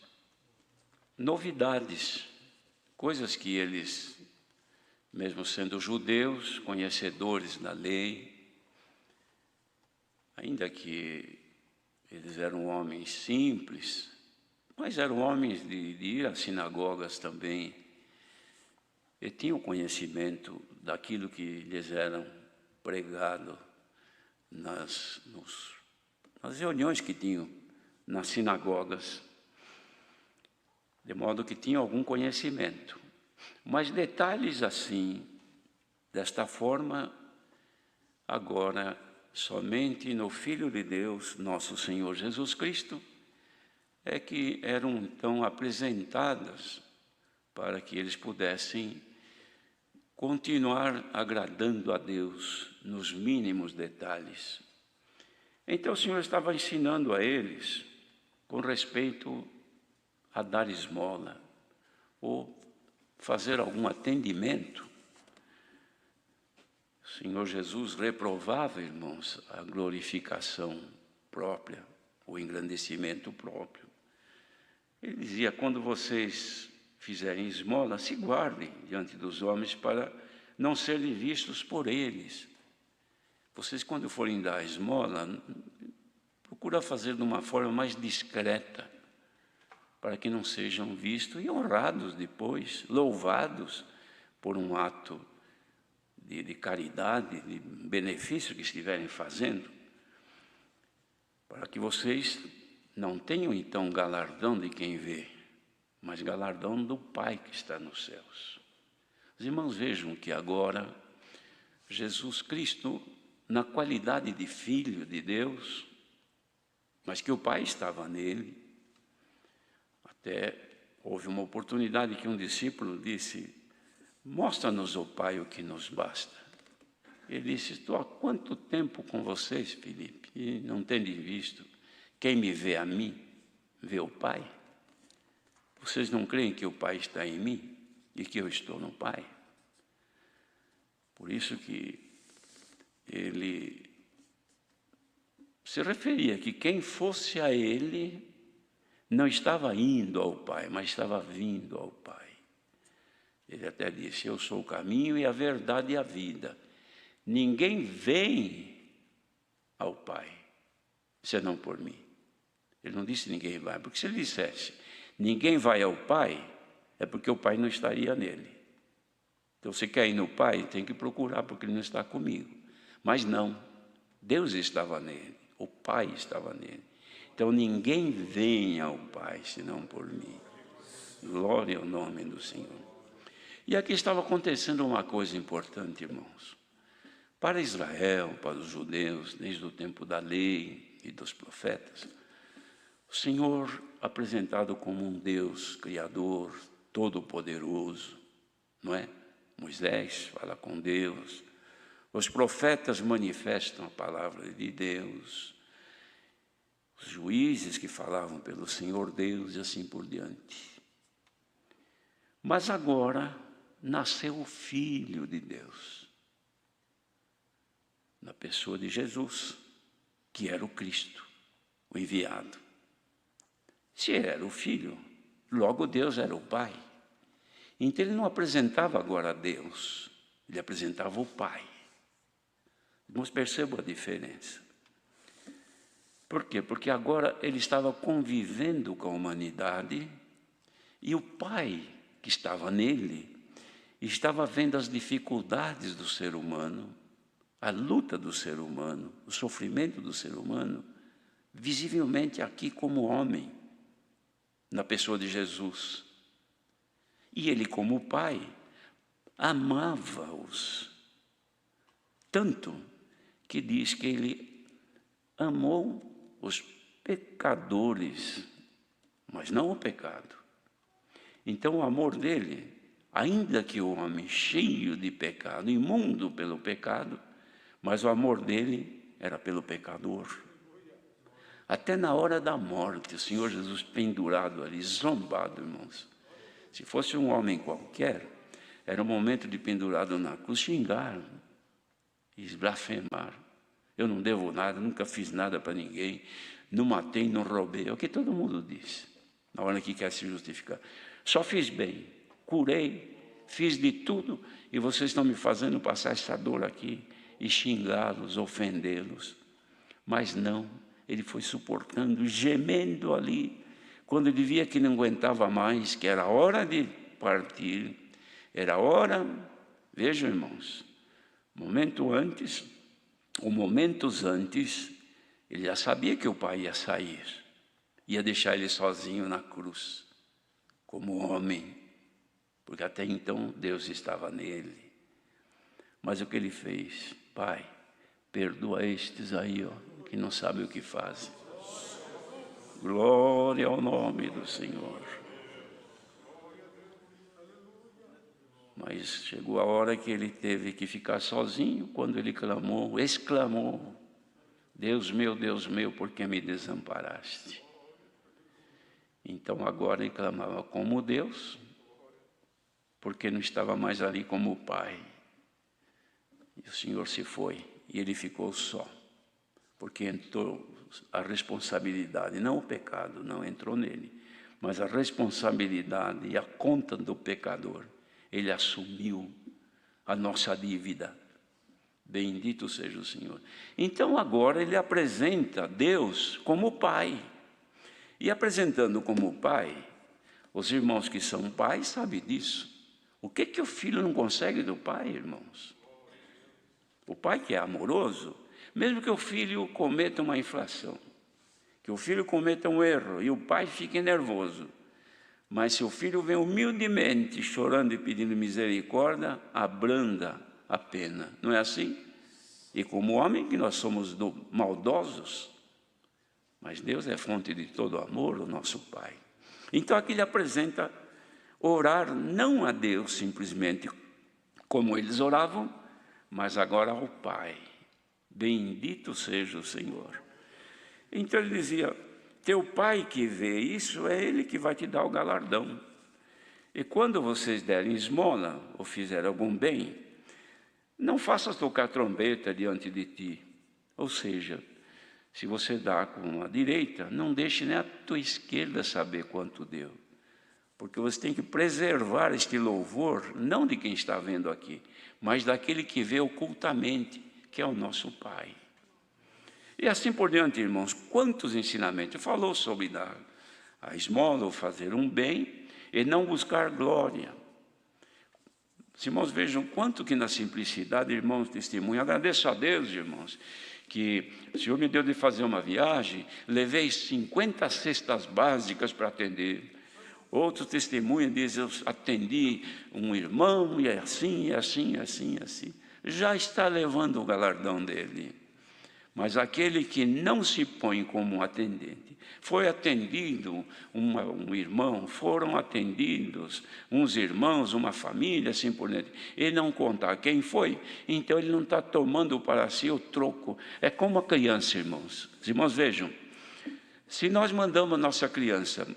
novidades, coisas que eles, mesmo sendo judeus, conhecedores da lei, ainda que eles eram homens simples, mas eram homens de ir às sinagogas também, e tinham conhecimento daquilo que lhes era pregado nas reuniões que tinham nas sinagogas, de modo que tinham algum conhecimento. Mas detalhes assim, desta forma, agora, somente no Filho de Deus, nosso Senhor Jesus Cristo, é que eram então apresentadas para que eles pudessem continuar agradando a Deus nos mínimos detalhes. Então o Senhor estava ensinando a eles com respeito a dar esmola ou fazer algum atendimento. O Senhor Jesus reprovava, irmãos, a glorificação própria, o engrandecimento próprio. Ele dizia: quando vocês fizerem esmola, se guardem diante dos homens para não serem vistos por eles. Vocês, quando forem dar esmola, procura fazer de uma forma mais discreta, para que não sejam vistos e honrados depois, louvados por um ato de caridade, de benefício que estiverem fazendo, para que vocês não tenham então galardão de quem vê, mas galardão do Pai que está nos céus. Os irmãos vejam que agora Jesus Cristo, na qualidade de Filho de Deus, mas que o Pai estava nele, até houve uma oportunidade que um discípulo disse: mostra-nos, ó Pai, o que nos basta. Ele disse: estou há quanto tempo com vocês, Filipe, e não tendes visto? Quem me vê a mim, vê o Pai. Vocês não creem que o Pai está em mim e que eu estou no Pai? Por isso que ele se referia que quem fosse a ele não estava indo ao Pai, mas estava vindo ao Pai. Ele até disse: eu sou o caminho e a verdade e a vida. Ninguém vem ao Pai, senão por mim. Ele não disse ninguém vai, porque se ele dissesse ninguém vai ao Pai, é porque o Pai não estaria nele. Então, se quer ir no Pai, tem que procurar, porque ele não está comigo. Mas não, Deus estava nele, o Pai estava nele. Então, ninguém vem ao Pai, senão por mim. Glória ao nome do Senhor. E aqui estava acontecendo uma coisa importante, irmãos. Para Israel, para os judeus, desde o tempo da lei e dos profetas, o Senhor, apresentado como um Deus criador, todo-poderoso, não é? Moisés fala com Deus, os profetas manifestam a palavra de Deus, os juízes que falavam pelo Senhor Deus e assim por diante. Mas agora, nasceu o Filho de Deus, na pessoa de Jesus, que era o Cristo, o enviado. Se ele era o Filho, logo Deus era o Pai. Então ele não apresentava agora a Deus, ele apresentava o Pai. Irmãos, percebam a diferença. Por quê? Porque agora ele estava convivendo com a humanidade e o Pai que estava nele estava vendo as dificuldades do ser humano, a luta do ser humano, o sofrimento do ser humano, visivelmente aqui como homem, na pessoa de Jesus. E ele, como Pai, amava-os tanto que diz que ele amou os pecadores, mas não o pecado. Então o amor dele, ainda que o homem cheio de pecado, imundo pelo pecado, mas o amor dele era pelo pecador. Até na hora da morte, o Senhor Jesus pendurado ali, zombado, irmãos. Se fosse um homem qualquer, era o momento de pendurado na cruz, xingar e blasfemar. Eu não devo nada, nunca fiz nada para ninguém, não matei, não roubei. É o que todo mundo diz, na hora que quer se justificar. Só fiz bem, curei, fiz de tudo, e vocês estão me fazendo passar essa dor aqui, e xingá-los, ofendê-los. Mas não, ele foi suportando, gemendo ali, quando ele via que não aguentava mais, que era hora de partir, era hora, vejam, irmãos, momentos antes, ele já sabia que o Pai ia sair, ia deixar ele sozinho na cruz, como homem, porque até então Deus estava nele. Mas o que ele fez? Pai, perdoa estes aí, ó, que não sabem o que fazem. Glória ao nome do Senhor. Mas chegou a hora que ele teve que ficar sozinho, quando ele exclamou, Deus meu, por que me desamparaste? Então agora ele clamava como Deus, porque não estava mais ali como Pai. E o Senhor se foi, e ele ficou só, porque entrou a responsabilidade, não o pecado, não entrou nele, mas a responsabilidade e a conta do pecador. Ele assumiu a nossa dívida. Bendito seja o Senhor. Então agora ele apresenta Deus como Pai. E apresentando como Pai, os irmãos que são pais sabem disso. O que o filho não consegue do pai, irmãos? O pai que é amoroso, mesmo que o filho cometa uma infração, que o filho cometa um erro e o pai fique nervoso, mas se o filho vem humildemente chorando e pedindo misericórdia, abranda a pena, não é assim? E como homem que nós somos maldosos, mas Deus é fonte de todo amor, o nosso Pai. Então aqui ele apresenta orar não a Deus simplesmente como eles oravam, mas agora ao Pai. Bendito seja o Senhor. Então ele dizia, teu Pai que vê isso, é Ele que vai te dar o galardão. E quando vocês derem esmola, ou fizerem algum bem, não faças tocar trombeta diante de ti. Ou seja, se você dá com a direita, não deixe nem a tua esquerda saber quanto deu. Porque você tem que preservar este louvor, não de quem está vendo aqui, mas daquele que vê ocultamente, que é o nosso Pai. E assim por diante, irmãos, quantos ensinamentos. Falou sobre dar a esmola, ou fazer um bem, e não buscar glória. Os irmãos vejam quanto que na simplicidade, irmãos, testemunho. Agradeço a Deus, irmãos, que o Senhor me deu de fazer uma viagem, levei 50 cestas básicas para atender. Outro testemunho diz, eu atendi um irmão, e assim. Já está levando o galardão dele. Mas aquele que não se põe como um atendente, foi atendido um irmão, foram atendidos uns irmãos, uma família, assim por diante. Ele não contar quem foi, então ele não está tomando para si o troco. É como a criança, irmãos. Os irmãos vejam, se nós mandamos a nossa criança,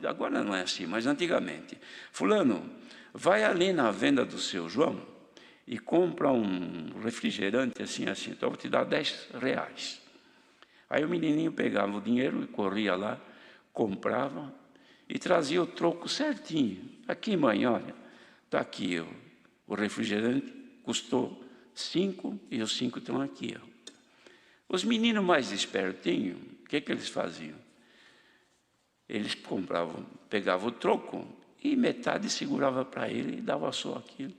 agora não é assim, mas antigamente, fulano, vai ali na venda do seu João e compra um refrigerante assim, então eu vou te dar R$10. Aí o menininho pegava o dinheiro e corria lá, comprava e trazia o troco certinho. Aqui, mãe, olha, está aqui o refrigerante, custou 5 e os 5 estão aqui. Os meninos mais espertinhos, o que eles faziam? Eles pegavam o troco e metade segurava para ele e dava só aquilo.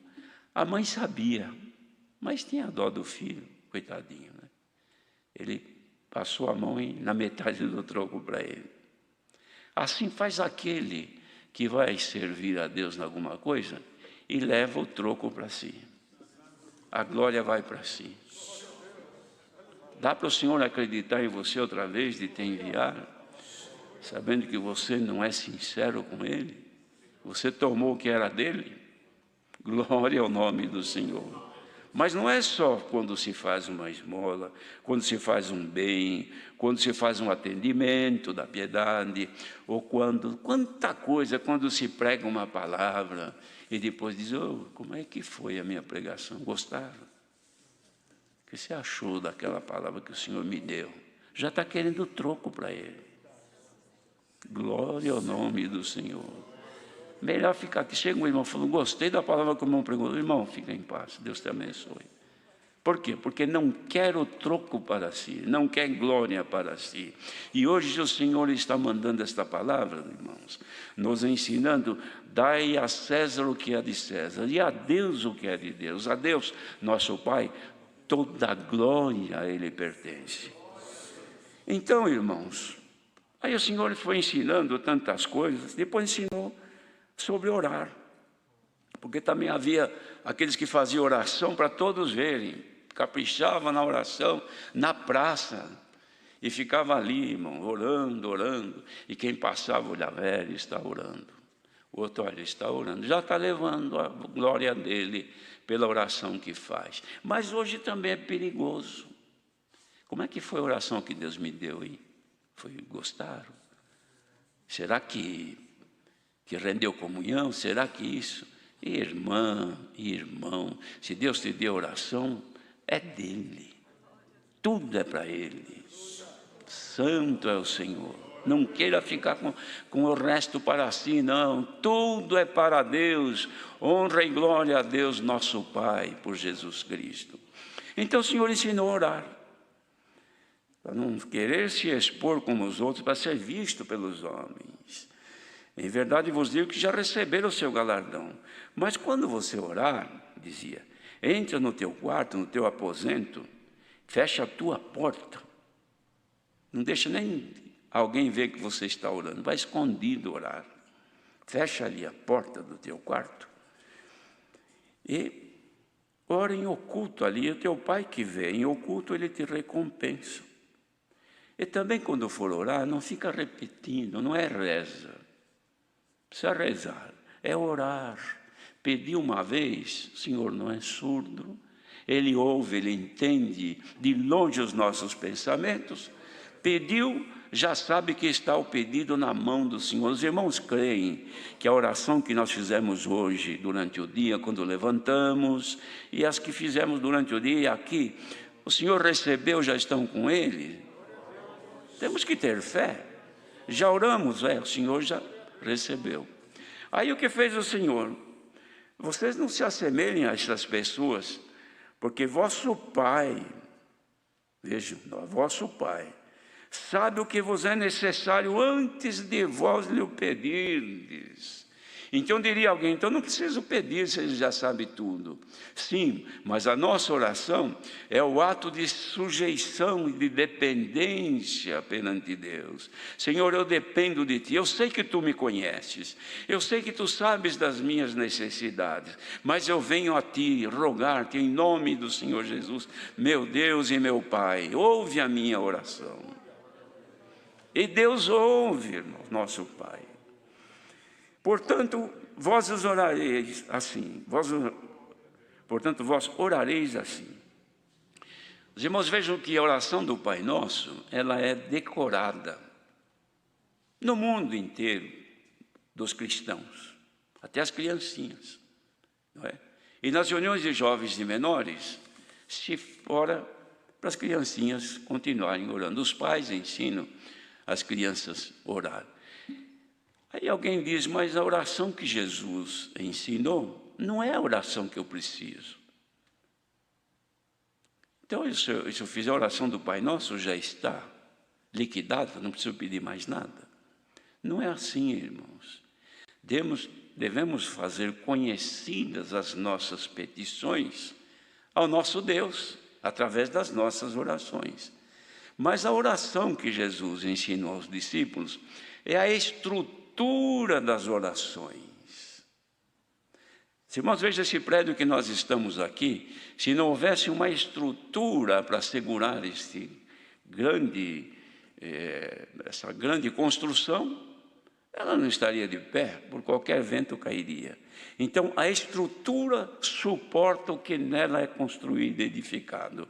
A mãe sabia, mas tinha dó do filho, coitadinho, né? Ele passou a mão na metade do troco para ele. Assim faz aquele que vai servir a Deus em alguma coisa e leva o troco para si. A glória vai para si. Dá para o Senhor acreditar em você outra vez de te enviar, sabendo que você não é sincero com Ele? Você tomou o que era dele? Glória ao nome do Senhor. Mas não é só quando se faz uma esmola, quando se faz um bem, quando se faz um atendimento da piedade, ou quanta coisa, quando se prega uma palavra e depois diz, como é que foi a minha pregação? Gostaram? O que você achou daquela palavra que o Senhor me deu? Já está querendo troco para ele. Glória ao nome do Senhor. Melhor ficar aqui. Chega um irmão falando, gostei da palavra que o irmão pregou. Irmão, fica em paz, Deus te abençoe. Por quê? Porque não quer o troco para si, não quer glória para si. E hoje o Senhor está mandando esta palavra, irmãos, nos ensinando, dai a César o que é de César, e a Deus o que é de Deus. A Deus, nosso Pai, toda a glória a Ele pertence. Então, irmãos, aí o Senhor foi ensinando tantas coisas, depois ensinou sobre orar, porque também havia aqueles que faziam oração para todos verem, caprichavam na oração, na praça, e ficava ali, irmão, orando, e quem passava olhava, ele está orando, o outro, olha, ele está orando, já está levando a glória dele pela oração que faz. Mas hoje também é perigoso. Como é que foi a oração que Deus me deu aí? Gostaram? Será que rendeu comunhão? Será que isso? Irmã e irmão, se Deus te deu oração, é dele. Tudo é para ele. Santo é o Senhor. Não queira ficar com o resto para si, não. Tudo é para Deus. Honra e glória a Deus, nosso Pai, por Jesus Cristo. Então o Senhor ensinou a orar. Para não querer se expor como os outros, para ser visto pelos homens. Em verdade vos digo que já receberam o seu galardão. Mas quando você orar, dizia, entra no teu quarto, no teu aposento, fecha a tua porta. Não deixa nem alguém ver que você está orando. Vai escondido orar. Fecha ali a porta do teu quarto. E ora em oculto ali. O teu Pai que vê em oculto, Ele te recompensa. E também quando for orar, não fica repetindo. Não é reza. Precisa rezar. É orar. Pedir uma vez, o Senhor não é surdo. Ele ouve, Ele entende de longe os nossos pensamentos. Pediu, já sabe que está o pedido na mão do Senhor. Os irmãos creem que a oração que nós fizemos hoje, durante o dia, quando levantamos, e as que fizemos durante o dia aqui, o Senhor recebeu, já estão com Ele? Temos que ter fé. Já oramos, o Senhor já recebeu. Aí o que fez o Senhor? Vocês não se assemelhem a essas pessoas, porque vosso Pai, vejam, vosso Pai, sabe o que vos é necessário antes de vós lhe o pedirdes. Então diria alguém, então não preciso pedir se Ele já sabe tudo. Sim, mas a nossa oração é o ato de sujeição e de dependência perante Deus. Senhor, eu dependo de Ti, eu sei que Tu me conheces, eu sei que Tu sabes das minhas necessidades, mas eu venho a Ti rogar-te em nome do Senhor Jesus, meu Deus e meu Pai, ouve a minha oração. E Deus ouve, irmão, nosso Pai. Portanto, vós orareis assim. Portanto, vós orareis assim. Os irmãos, vejam que a oração do Pai Nosso, ela é decorada no mundo inteiro dos cristãos, até as criancinhas. não é? E nas reuniões de jovens e menores, se ora para as criancinhas continuarem orando. Os pais ensinam as crianças a orar. Aí alguém diz, mas a oração que Jesus ensinou não é a oração que eu preciso. Então, se eu fizer a oração do Pai Nosso, já está liquidada, não preciso pedir mais nada. Não é assim, irmãos. Devemos fazer conhecidas as nossas petições ao nosso Deus, através das nossas orações. Mas a oração que Jesus ensinou aos discípulos é a estrutura das orações. Irmãos, veja esse prédio que nós estamos aqui, se não houvesse uma estrutura para segurar essa grande construção, ela não estaria de pé, por qualquer vento cairia. Então, a estrutura suporta o que nela é construído e edificado.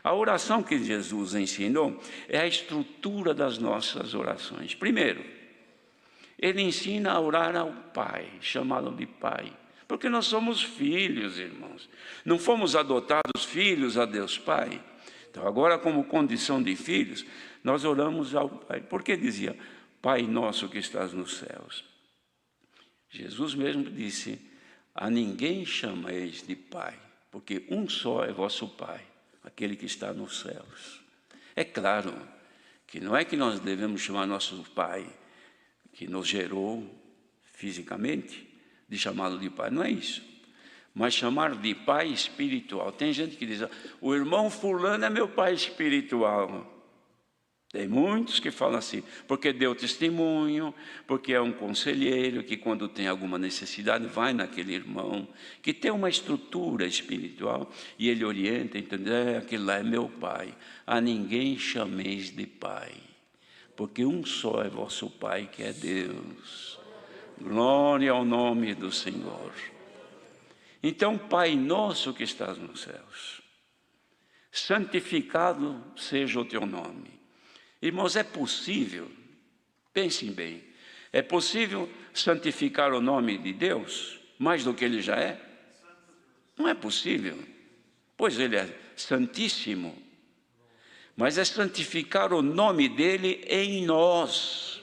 A oração que Jesus ensinou é a estrutura das nossas orações. Primeiro, ele ensina a orar ao Pai, chamá-lo de Pai. Porque nós somos filhos, irmãos. Não fomos adotados filhos a Deus Pai. Então, agora, como condição de filhos, nós oramos ao Pai. Porque dizia, Pai nosso que estás nos céus. Jesus mesmo disse, a ninguém chameis de Pai, porque um só é vosso Pai, aquele que está nos céus. É claro que não é que nós devemos chamar nosso Pai, que nos gerou fisicamente, de chamá-lo de Pai, não é isso. Mas chamar de Pai espiritual. Tem gente que diz, o irmão fulano é meu pai espiritual. Tem muitos que falam assim, porque deu testemunho, porque é um conselheiro, que quando tem alguma necessidade vai naquele irmão, que tem uma estrutura espiritual, e ele orienta, entendeu? Aquele lá é meu pai. A ninguém chameis de pai, porque um só é vosso Pai, que é Deus. Glória ao nome do Senhor. Então, Pai nosso que estás nos céus, santificado seja o teu nome. Irmãos, é possível, pensem bem, é possível santificar o nome de Deus mais do que Ele já é? Não é possível, pois Ele é santíssimo, mas é santificar o nome dEle em nós.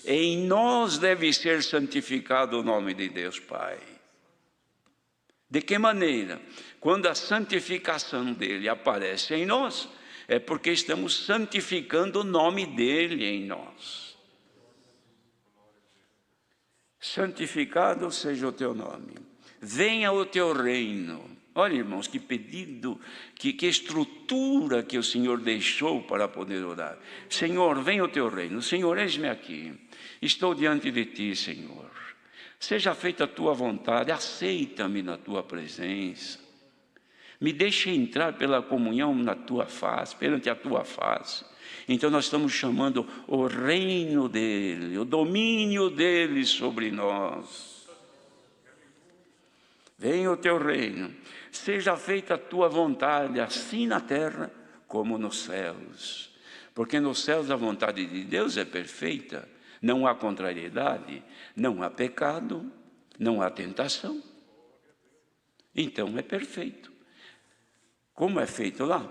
Em nós deve ser santificado o nome de Deus Pai. De que maneira? Quando a santificação dEle aparece em nós, é porque estamos santificando o nome dEle em nós. Santificado seja o teu nome. Venha o teu reino. Olha, irmãos, que pedido, que estrutura que o Senhor deixou para poder orar. Senhor, venha o teu reino. Senhor, eis-me aqui. Estou diante de ti, Senhor. Seja feita a tua vontade. Aceita-me na tua presença. Me deixe entrar pela comunhão na tua face, perante a tua face. Então nós estamos chamando o reino dele, o domínio dele sobre nós. Venha o teu reino, seja feita a tua vontade, assim na terra como nos céus. Porque nos céus a vontade de Deus é perfeita, não há contrariedade, não há pecado, não há tentação. Então é perfeito. Como é feito lá,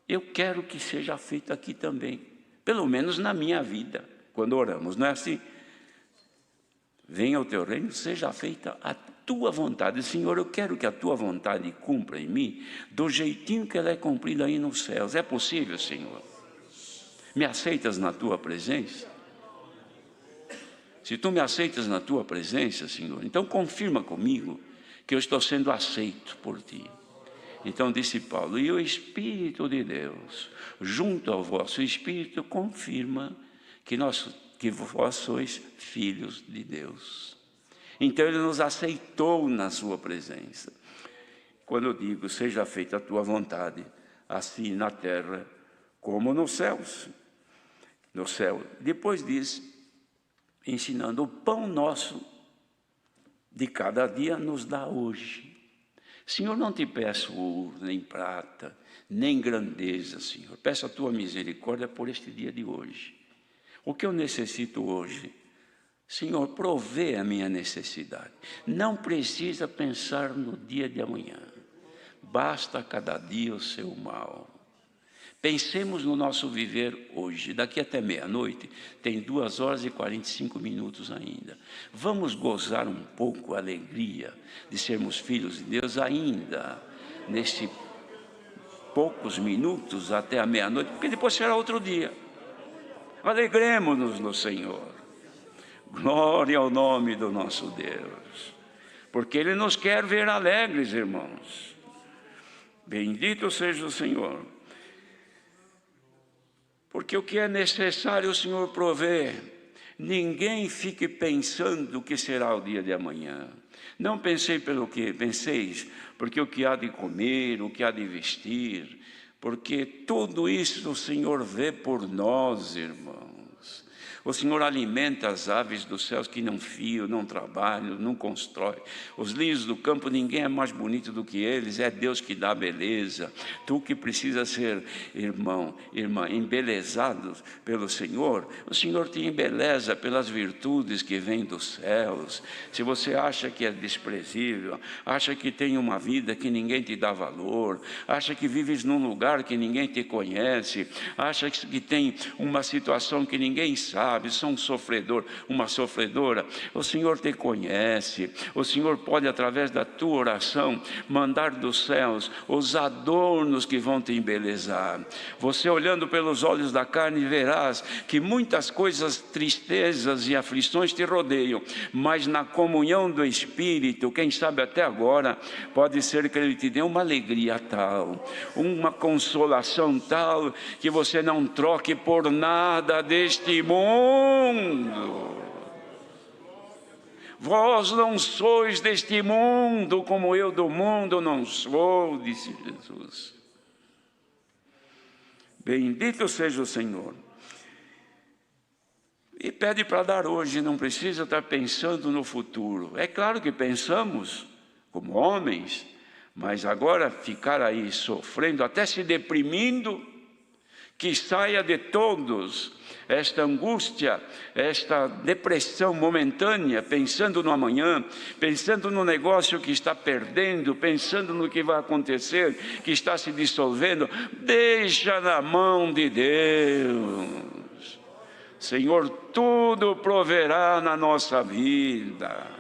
eu quero que seja feito aqui também, pelo menos na minha vida, quando oramos, não é assim? Venha o teu reino, seja feita a tua vontade. Senhor, eu quero que a tua vontade cumpra em mim, do jeitinho que ela é cumprida aí nos céus. É possível, Senhor? Me aceitas na tua presença? Se tu me aceitas na tua presença, Senhor, então confirma comigo que eu estou sendo aceito por ti. Então disse Paulo, e o Espírito de Deus, junto ao vosso Espírito, confirma que vós sois filhos de Deus. Então Ele nos aceitou na sua presença. Quando eu digo, seja feita a tua vontade, assim na terra como nos céus. No céu. Depois diz, ensinando, o pão nosso de cada dia nos dá hoje. Senhor, não te peço ouro, nem prata, nem grandeza, Senhor. Peço a tua misericórdia por este dia de hoje. O que eu necessito hoje? Senhor, provê a minha necessidade. Não precisa pensar no dia de amanhã. Basta cada dia o seu mal. Pensemos no nosso viver hoje. Daqui até meia-noite, tem 2 horas e 45 minutos ainda. Vamos gozar um pouco a alegria de sermos filhos de Deus ainda, nesse poucos minutos até a meia-noite, porque depois será outro dia. Alegremos-nos no Senhor. Glória ao nome do nosso Deus, porque Ele nos quer ver alegres, irmãos. Bendito seja o Senhor. Porque o que é necessário o Senhor provê. Ninguém fique pensando o que será o dia de amanhã. Não pensei pelo que penseis, porque o que há de comer, o que há de vestir, porque tudo isso o Senhor vê por nós, irmãos. O Senhor alimenta as aves dos céus que não fiam, não trabalham, não constroem. Os lírios do campo, ninguém é mais bonito do que eles, é Deus que dá beleza. Tu que precisa ser, irmão, irmã, embelezado pelo Senhor, o Senhor te embeleza pelas virtudes que vêm dos céus. Se você acha que é desprezível, acha que tem uma vida que ninguém te dá valor, acha que vives num lugar que ninguém te conhece, acha que tem uma situação que ninguém sabe, sou um sofredor, uma sofredora, o Senhor te conhece. O Senhor pode, através da tua oração, mandar dos céus os adornos que vão te embelezar. Você, olhando pelos olhos da carne, verás que muitas coisas, tristezas e aflições te rodeiam, mas na comunhão do Espírito, quem sabe até agora, pode ser que Ele te dê uma alegria tal, uma consolação tal, que você não troque por nada deste mundo. Vós não sois deste mundo, como eu do mundo não sou, disse Jesus. Bendito seja o Senhor. E pede para dar hoje, não precisa estar pensando no futuro. É claro que pensamos como homens, mas agora ficar aí sofrendo, até se deprimindo, que saia de todos esta angústia, esta depressão momentânea, pensando no amanhã, pensando no negócio que está perdendo, pensando no que vai acontecer, que está se dissolvendo. Deixa na mão de Deus. Senhor, tudo proverá na nossa vida,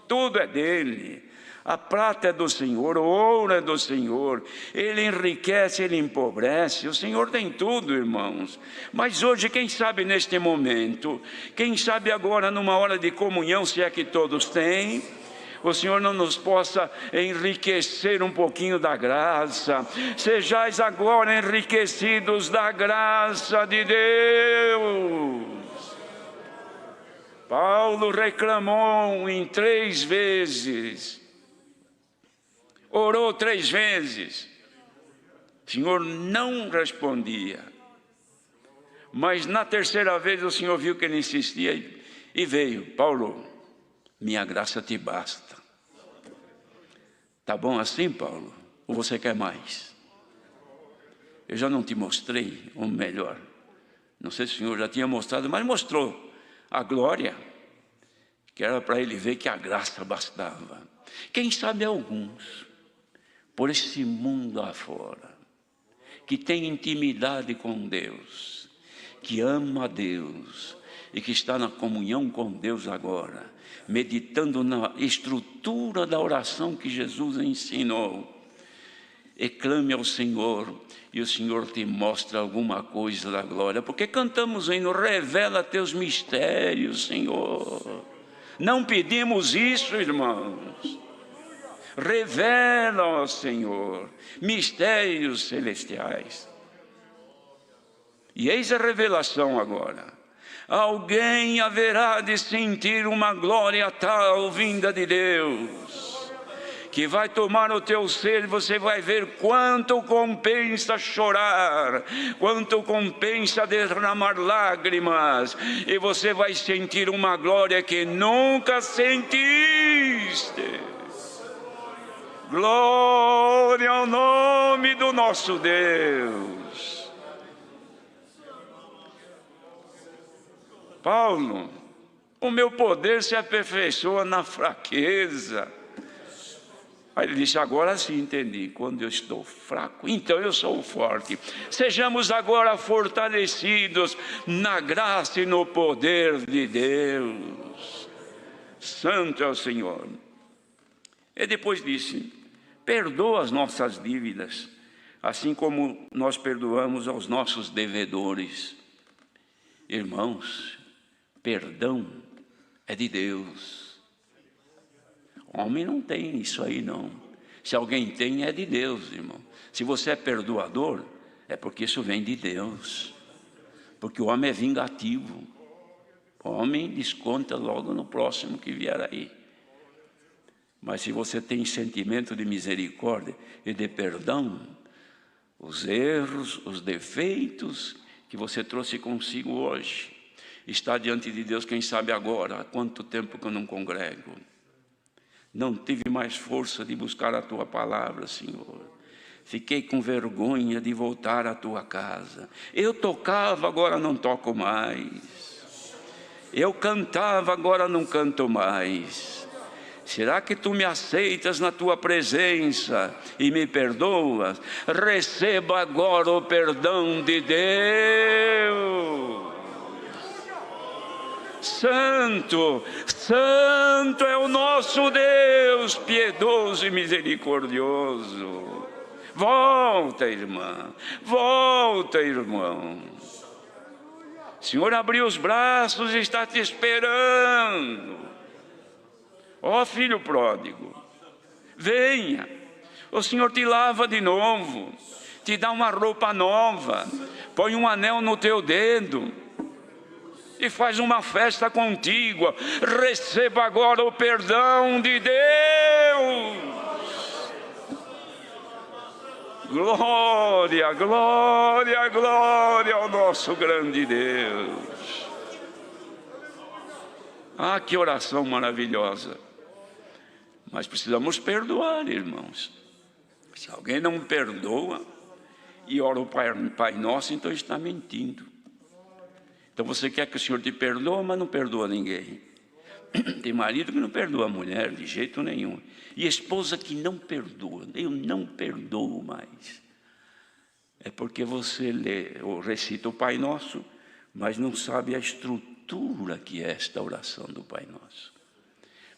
tudo é dele. A prata é do Senhor, o ouro é do Senhor. Ele enriquece, Ele empobrece. O Senhor tem tudo, irmãos. Mas hoje, quem sabe neste momento, quem sabe agora numa hora de comunhão, se é que todos têm, o Senhor não nos possa enriquecer um pouquinho da graça. Sejais agora enriquecidos da graça de Deus. Paulo reclamou em 3 vezes. Orou 3 vezes, o Senhor não respondia, mas na 3ª vez o Senhor viu que ele insistia e veio. Paulo, minha graça te basta. Tá bom assim, Paulo? Ou você quer mais? Eu já não te mostrei, ou melhor, não sei se o Senhor já tinha mostrado, mas mostrou a glória, que era para ele ver que a graça bastava. Quem sabe alguns, por esse mundo afora, que tem intimidade com Deus, que ama a Deus e que está na comunhão com Deus agora, meditando na estrutura da oração que Jesus ensinou, e clame ao Senhor, e o Senhor te mostra alguma coisa da glória, porque cantamos o hino, revela teus mistérios, Senhor. Não pedimos isso, irmãos. Revela, ó Senhor, mistérios celestiais. E eis a revelação agora. Alguém haverá de sentir uma glória tal vinda de Deus, que vai tomar o teu ser, e você vai ver quanto compensa chorar, quanto compensa derramar lágrimas, e você vai sentir uma glória que nunca sentiste. Glória ao nome do nosso Deus. Paulo O meu poder se aperfeiçoa na fraqueza. Aí ele disse: agora sim entendi, quando eu estou fraco, então eu sou forte. Sejamos agora fortalecidos na graça e no poder de Deus. Santo é o Senhor. E depois disse: perdoa as nossas dívidas, assim como nós perdoamos aos nossos devedores. Irmãos, perdão é de Deus. Homem não tem isso aí não. Se alguém tem, é de Deus, irmão. Se você é perdoador, é porque isso vem de Deus. Porque o homem é vingativo. O homem desconta logo no próximo que vier aí. Mas se você tem sentimento de misericórdia e de perdão, os erros, os defeitos que você trouxe consigo hoje, está diante de Deus, quem sabe agora, há quanto tempo que eu não congrego. Não tive mais força de buscar a Tua palavra, Senhor. Fiquei com vergonha de voltar à Tua casa. Eu tocava, agora não toco mais. Eu cantava, agora não canto mais. Será que Tu me aceitas na Tua presença e me perdoas? Receba agora o perdão de Deus. Santo, santo é o nosso Deus, piedoso e misericordioso. Volta, irmã, volta, irmão. O Senhor abriu os braços e está te esperando. Ó filho pródigo, venha. O Senhor te lava de novo, te dá uma roupa nova, põe um anel no teu dedo e faz uma festa contigo. Receba agora o perdão de Deus. Glória, glória, glória ao nosso grande Deus. Ah, que oração maravilhosa. Mas precisamos perdoar, irmãos. Se alguém não perdoa e ora o Pai Nosso, então está mentindo. Então você quer que o Senhor te perdoe, mas não perdoa ninguém. Tem marido que não perdoa a mulher de jeito nenhum. E esposa que não perdoa. Eu não perdoo mais. É porque você lê ou recita o Pai Nosso, mas não sabe a estrutura que é esta oração do Pai Nosso.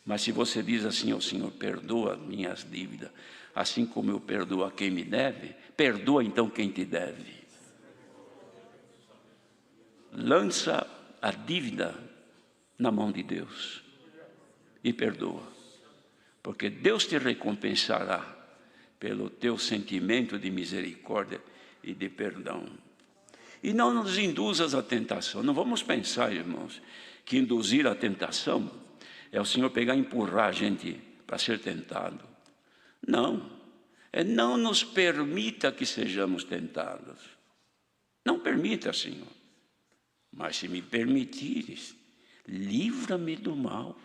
Mas se você diz assim ao Senhor: perdoa minhas dívidas, assim como eu perdoo a quem me deve, perdoa então quem te deve. Lança a dívida na mão de Deus e perdoa, porque Deus te recompensará pelo teu sentimento de misericórdia e de perdão. E não nos induzas à tentação. Não vamos pensar, irmãos, que induzir à tentação é o Senhor pegar e empurrar a gente para ser tentado. Não, é não nos permita que sejamos tentados. Não permita, Senhor. Mas se me permitires, livra-me do mal.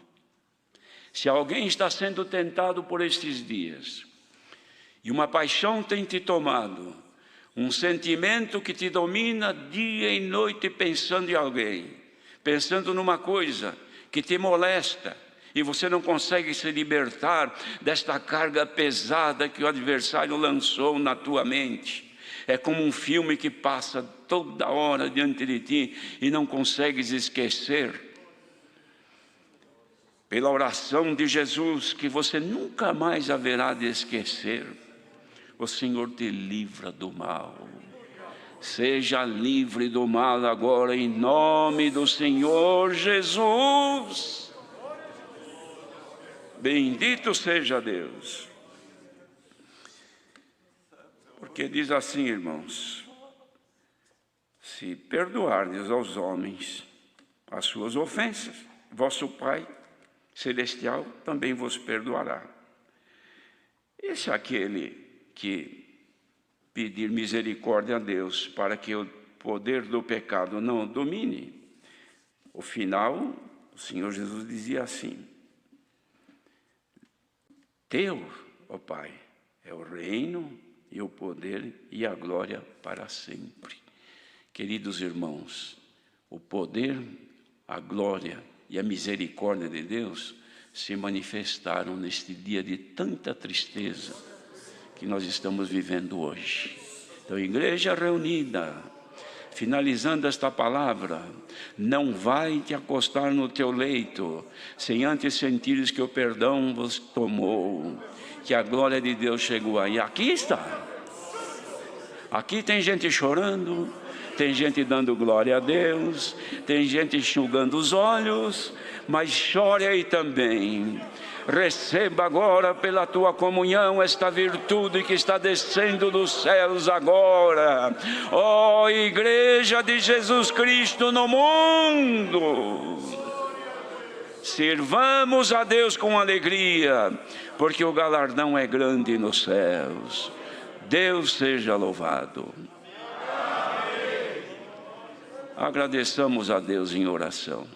Se alguém está sendo tentado por estes dias, e uma paixão tem te tomado, um sentimento que te domina dia e noite pensando em alguém, pensando numa coisa que te molesta, e você não consegue se libertar desta carga pesada que o adversário lançou na tua mente. É como um filme que passa toda hora diante de ti e não consegues esquecer. Pela oração de Jesus, que você nunca mais haverá de esquecer, o Senhor te livra do mal. Seja livre do mal agora, em nome do Senhor Jesus. Bendito seja Deus. Porque diz assim, irmãos: se perdoardes aos homens as suas ofensas, vosso Pai Celestial também vos perdoará. Esse é aquele que pedir misericórdia a Deus para que o poder do pecado não o domine. O final, o Senhor Jesus dizia assim: teu, ó Pai, é o reino e o poder e a glória para sempre. Queridos irmãos, o poder, a glória e a misericórdia de Deus se manifestaram neste dia de tanta tristeza que nós estamos vivendo hoje. Então, igreja reunida, finalizando esta palavra, não vai te acostar no teu leito sem antes sentires que o perdão vos tomou, que a glória de Deus chegou aí. Aqui está. Aqui tem gente chorando, tem gente dando glória a Deus, tem gente enxugando os olhos, mas chore aí também. Receba agora pela tua comunhão esta virtude que está descendo dos céus agora. Ó Igreja de Jesus Cristo no mundo, sirvamos a Deus com alegria, porque o galardão é grande nos céus. Deus seja louvado. Agradeçamos a Deus em oração.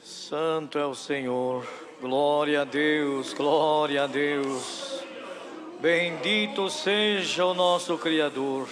Santo é o Senhor, glória a Deus, glória a Deus. Bendito seja o nosso Criador.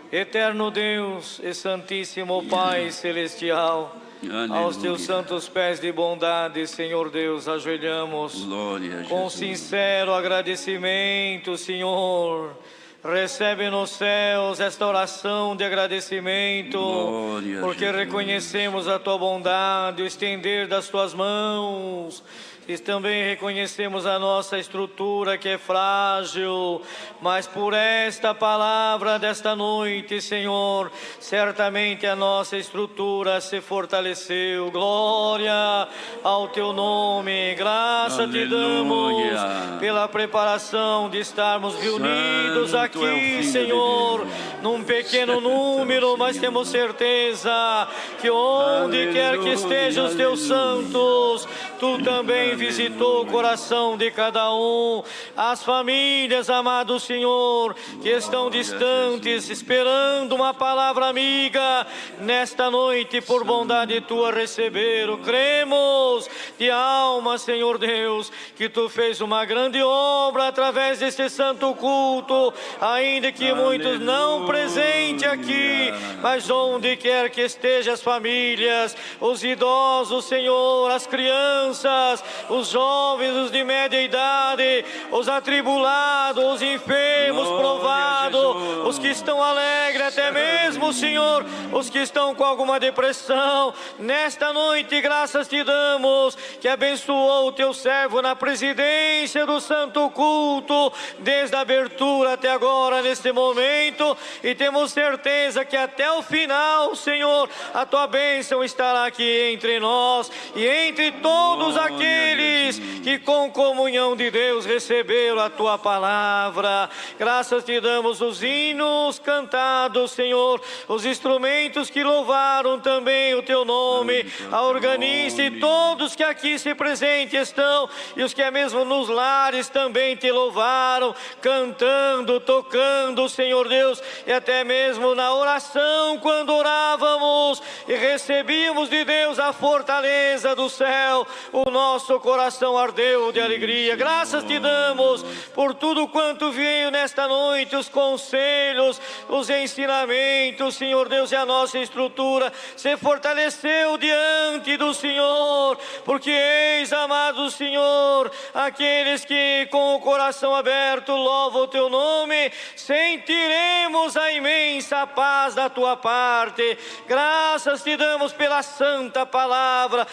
Eterno Deus e Santíssimo Pai Celestial, aleluia. Aos teus santos pés de bondade, Senhor Deus, ajoelhamos. Glória a Jesus. Com sincero agradecimento, Senhor. Recebe nos céus esta oração de agradecimento, glória, porque Jesus. Reconhecemos a tua bondade, o estender das tuas mãos. E também reconhecemos a nossa estrutura que é frágil, mas por esta palavra desta noite, Senhor, certamente a nossa estrutura se fortaleceu. Glória ao teu nome, graça aleluia. Te damos pela preparação de estarmos reunidos Santo aqui, Senhor, de num pequeno número, mas temos certeza que onde aleluia. Quer que estejam os teus santos, tu também visitou o coração de cada um, as famílias, amado Senhor, que estão distantes, esperando uma palavra amiga, nesta noite, por bondade tua, receberam. Cremos de alma, Senhor Deus, que tu fez uma grande obra através deste santo culto, ainda que muitos não presentes aqui, mas onde quer que estejam as famílias, os idosos, Senhor, as crianças, os jovens, os de média idade, os atribulados, os enfermos, provados, os que estão alegres, até mesmo, Senhor, os que estão com alguma depressão. Nesta noite, graças te damos, que abençoou o teu servo na presidência do santo culto, desde a abertura até agora, neste momento, e temos certeza que até o final, Senhor, a tua bênção estará aqui entre nós e entre todos aqueles que com comunhão de Deus receberam a tua palavra. Graças te damos, os hinos cantados, Senhor, os instrumentos que louvaram também o teu nome, a organista e todos que aqui se presentes estão, e os que é mesmo nos lares também te louvaram, cantando, tocando, Senhor Deus, e até mesmo na oração, quando orávamos e recebíamos de Deus a fortaleza do céu, o nosso coração ardeu de alegria. Graças te damos por tudo quanto veio nesta noite, os conselhos, os ensinamentos, Senhor Deus, e a nossa estrutura se fortaleceu diante do Senhor, porque eis, amado Senhor, aqueles que com o coração aberto louvam o teu nome, sentiremos a imensa paz da tua parte. Graças te damos pela santa palavra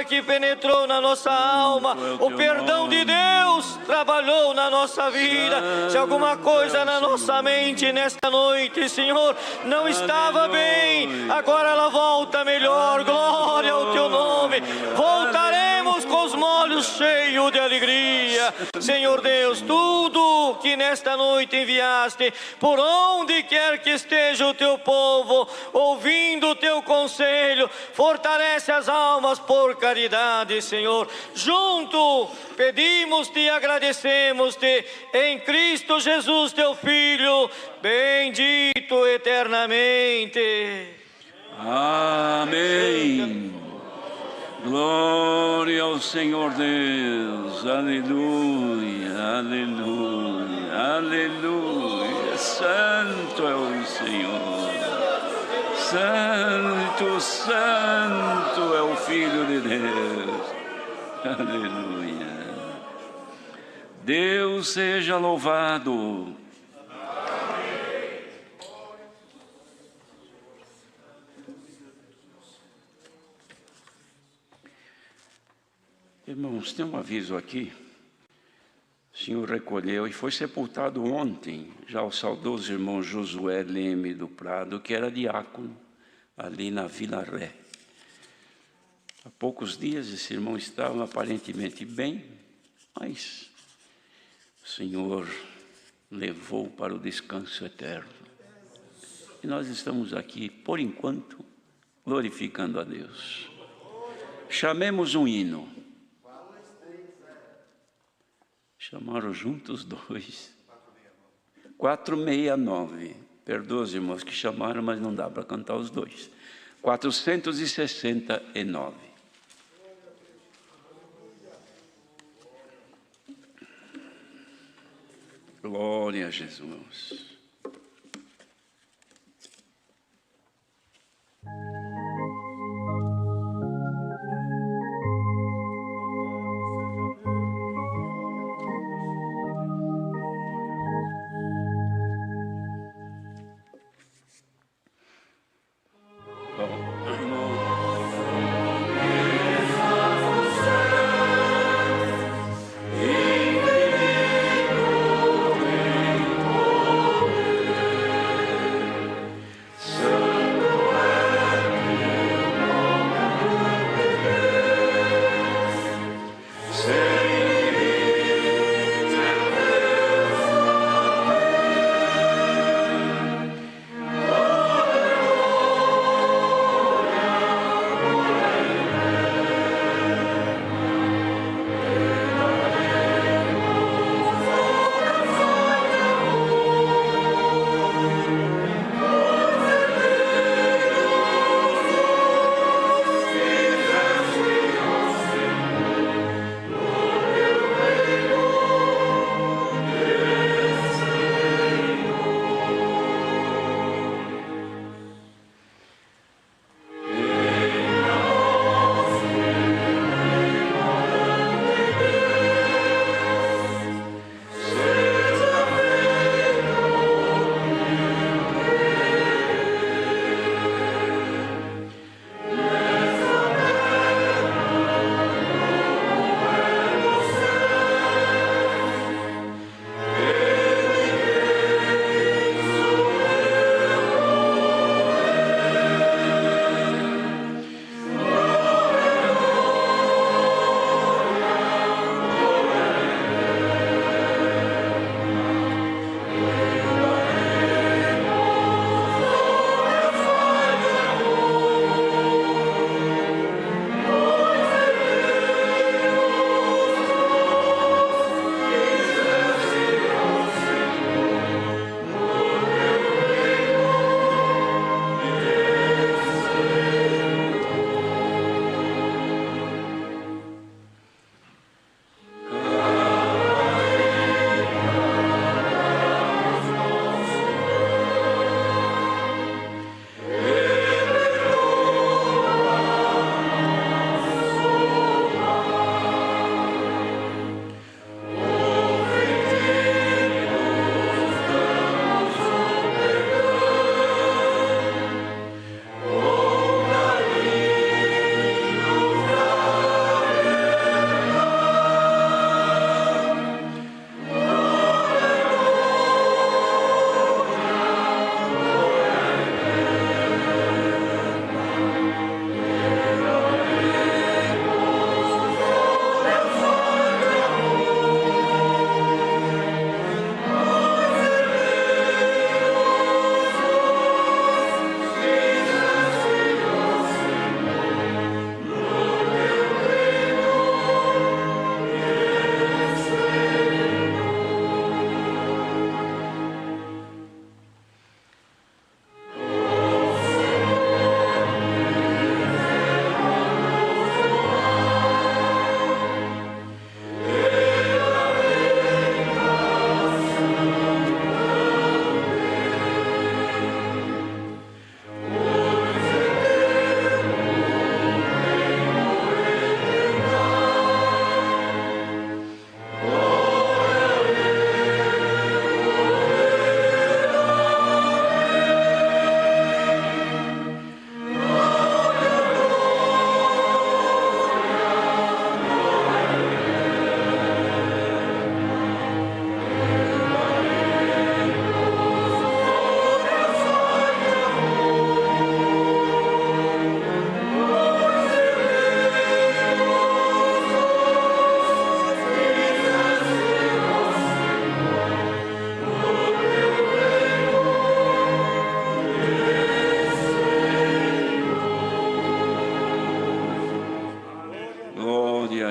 que penetrou na nossa alma, o perdão de Deus trabalhou na nossa vida. Se alguma coisa na nossa mente nesta noite, Senhor, não estava bem, agora ela volta melhor. Glória ao teu nome. Voltaremos com os molhos cheios de alegria. glória. Senhor Deus, tudo que nesta noite enviaste, por onde quer que esteja o teu povo, ouvindo o teu conselho, fortalece as almas por caridade, Senhor. Junto pedimos-te e agradecemos-te em Cristo Jesus, teu Filho, bendito eternamente. Amém. Glória ao Senhor Deus. Aleluia, aleluia, aleluia. Santo é o Senhor. Santo, santo é o Filho de Deus. Aleluia. Deus seja louvado. Irmãos, tem um aviso aqui. O Senhor recolheu e foi sepultado ontem, já o saudoso irmão Josué Leme do Prado, que era diácono ali na Vila Ré. Há poucos dias esse irmão estava aparentemente bem, mas o Senhor levou para o descanso eterno. E nós estamos aqui, por enquanto, glorificando a Deus. Chamemos um hino. Chamaram juntos dois. 469. Perdoa os irmãos que chamaram, mas não dá para cantar os dois. 469. Glória a Jesus.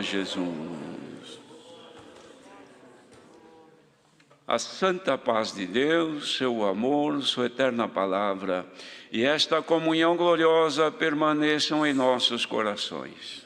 Jesus. A santa paz de Deus, seu amor, sua eterna palavra e esta comunhão gloriosa permaneçam em nossos corações.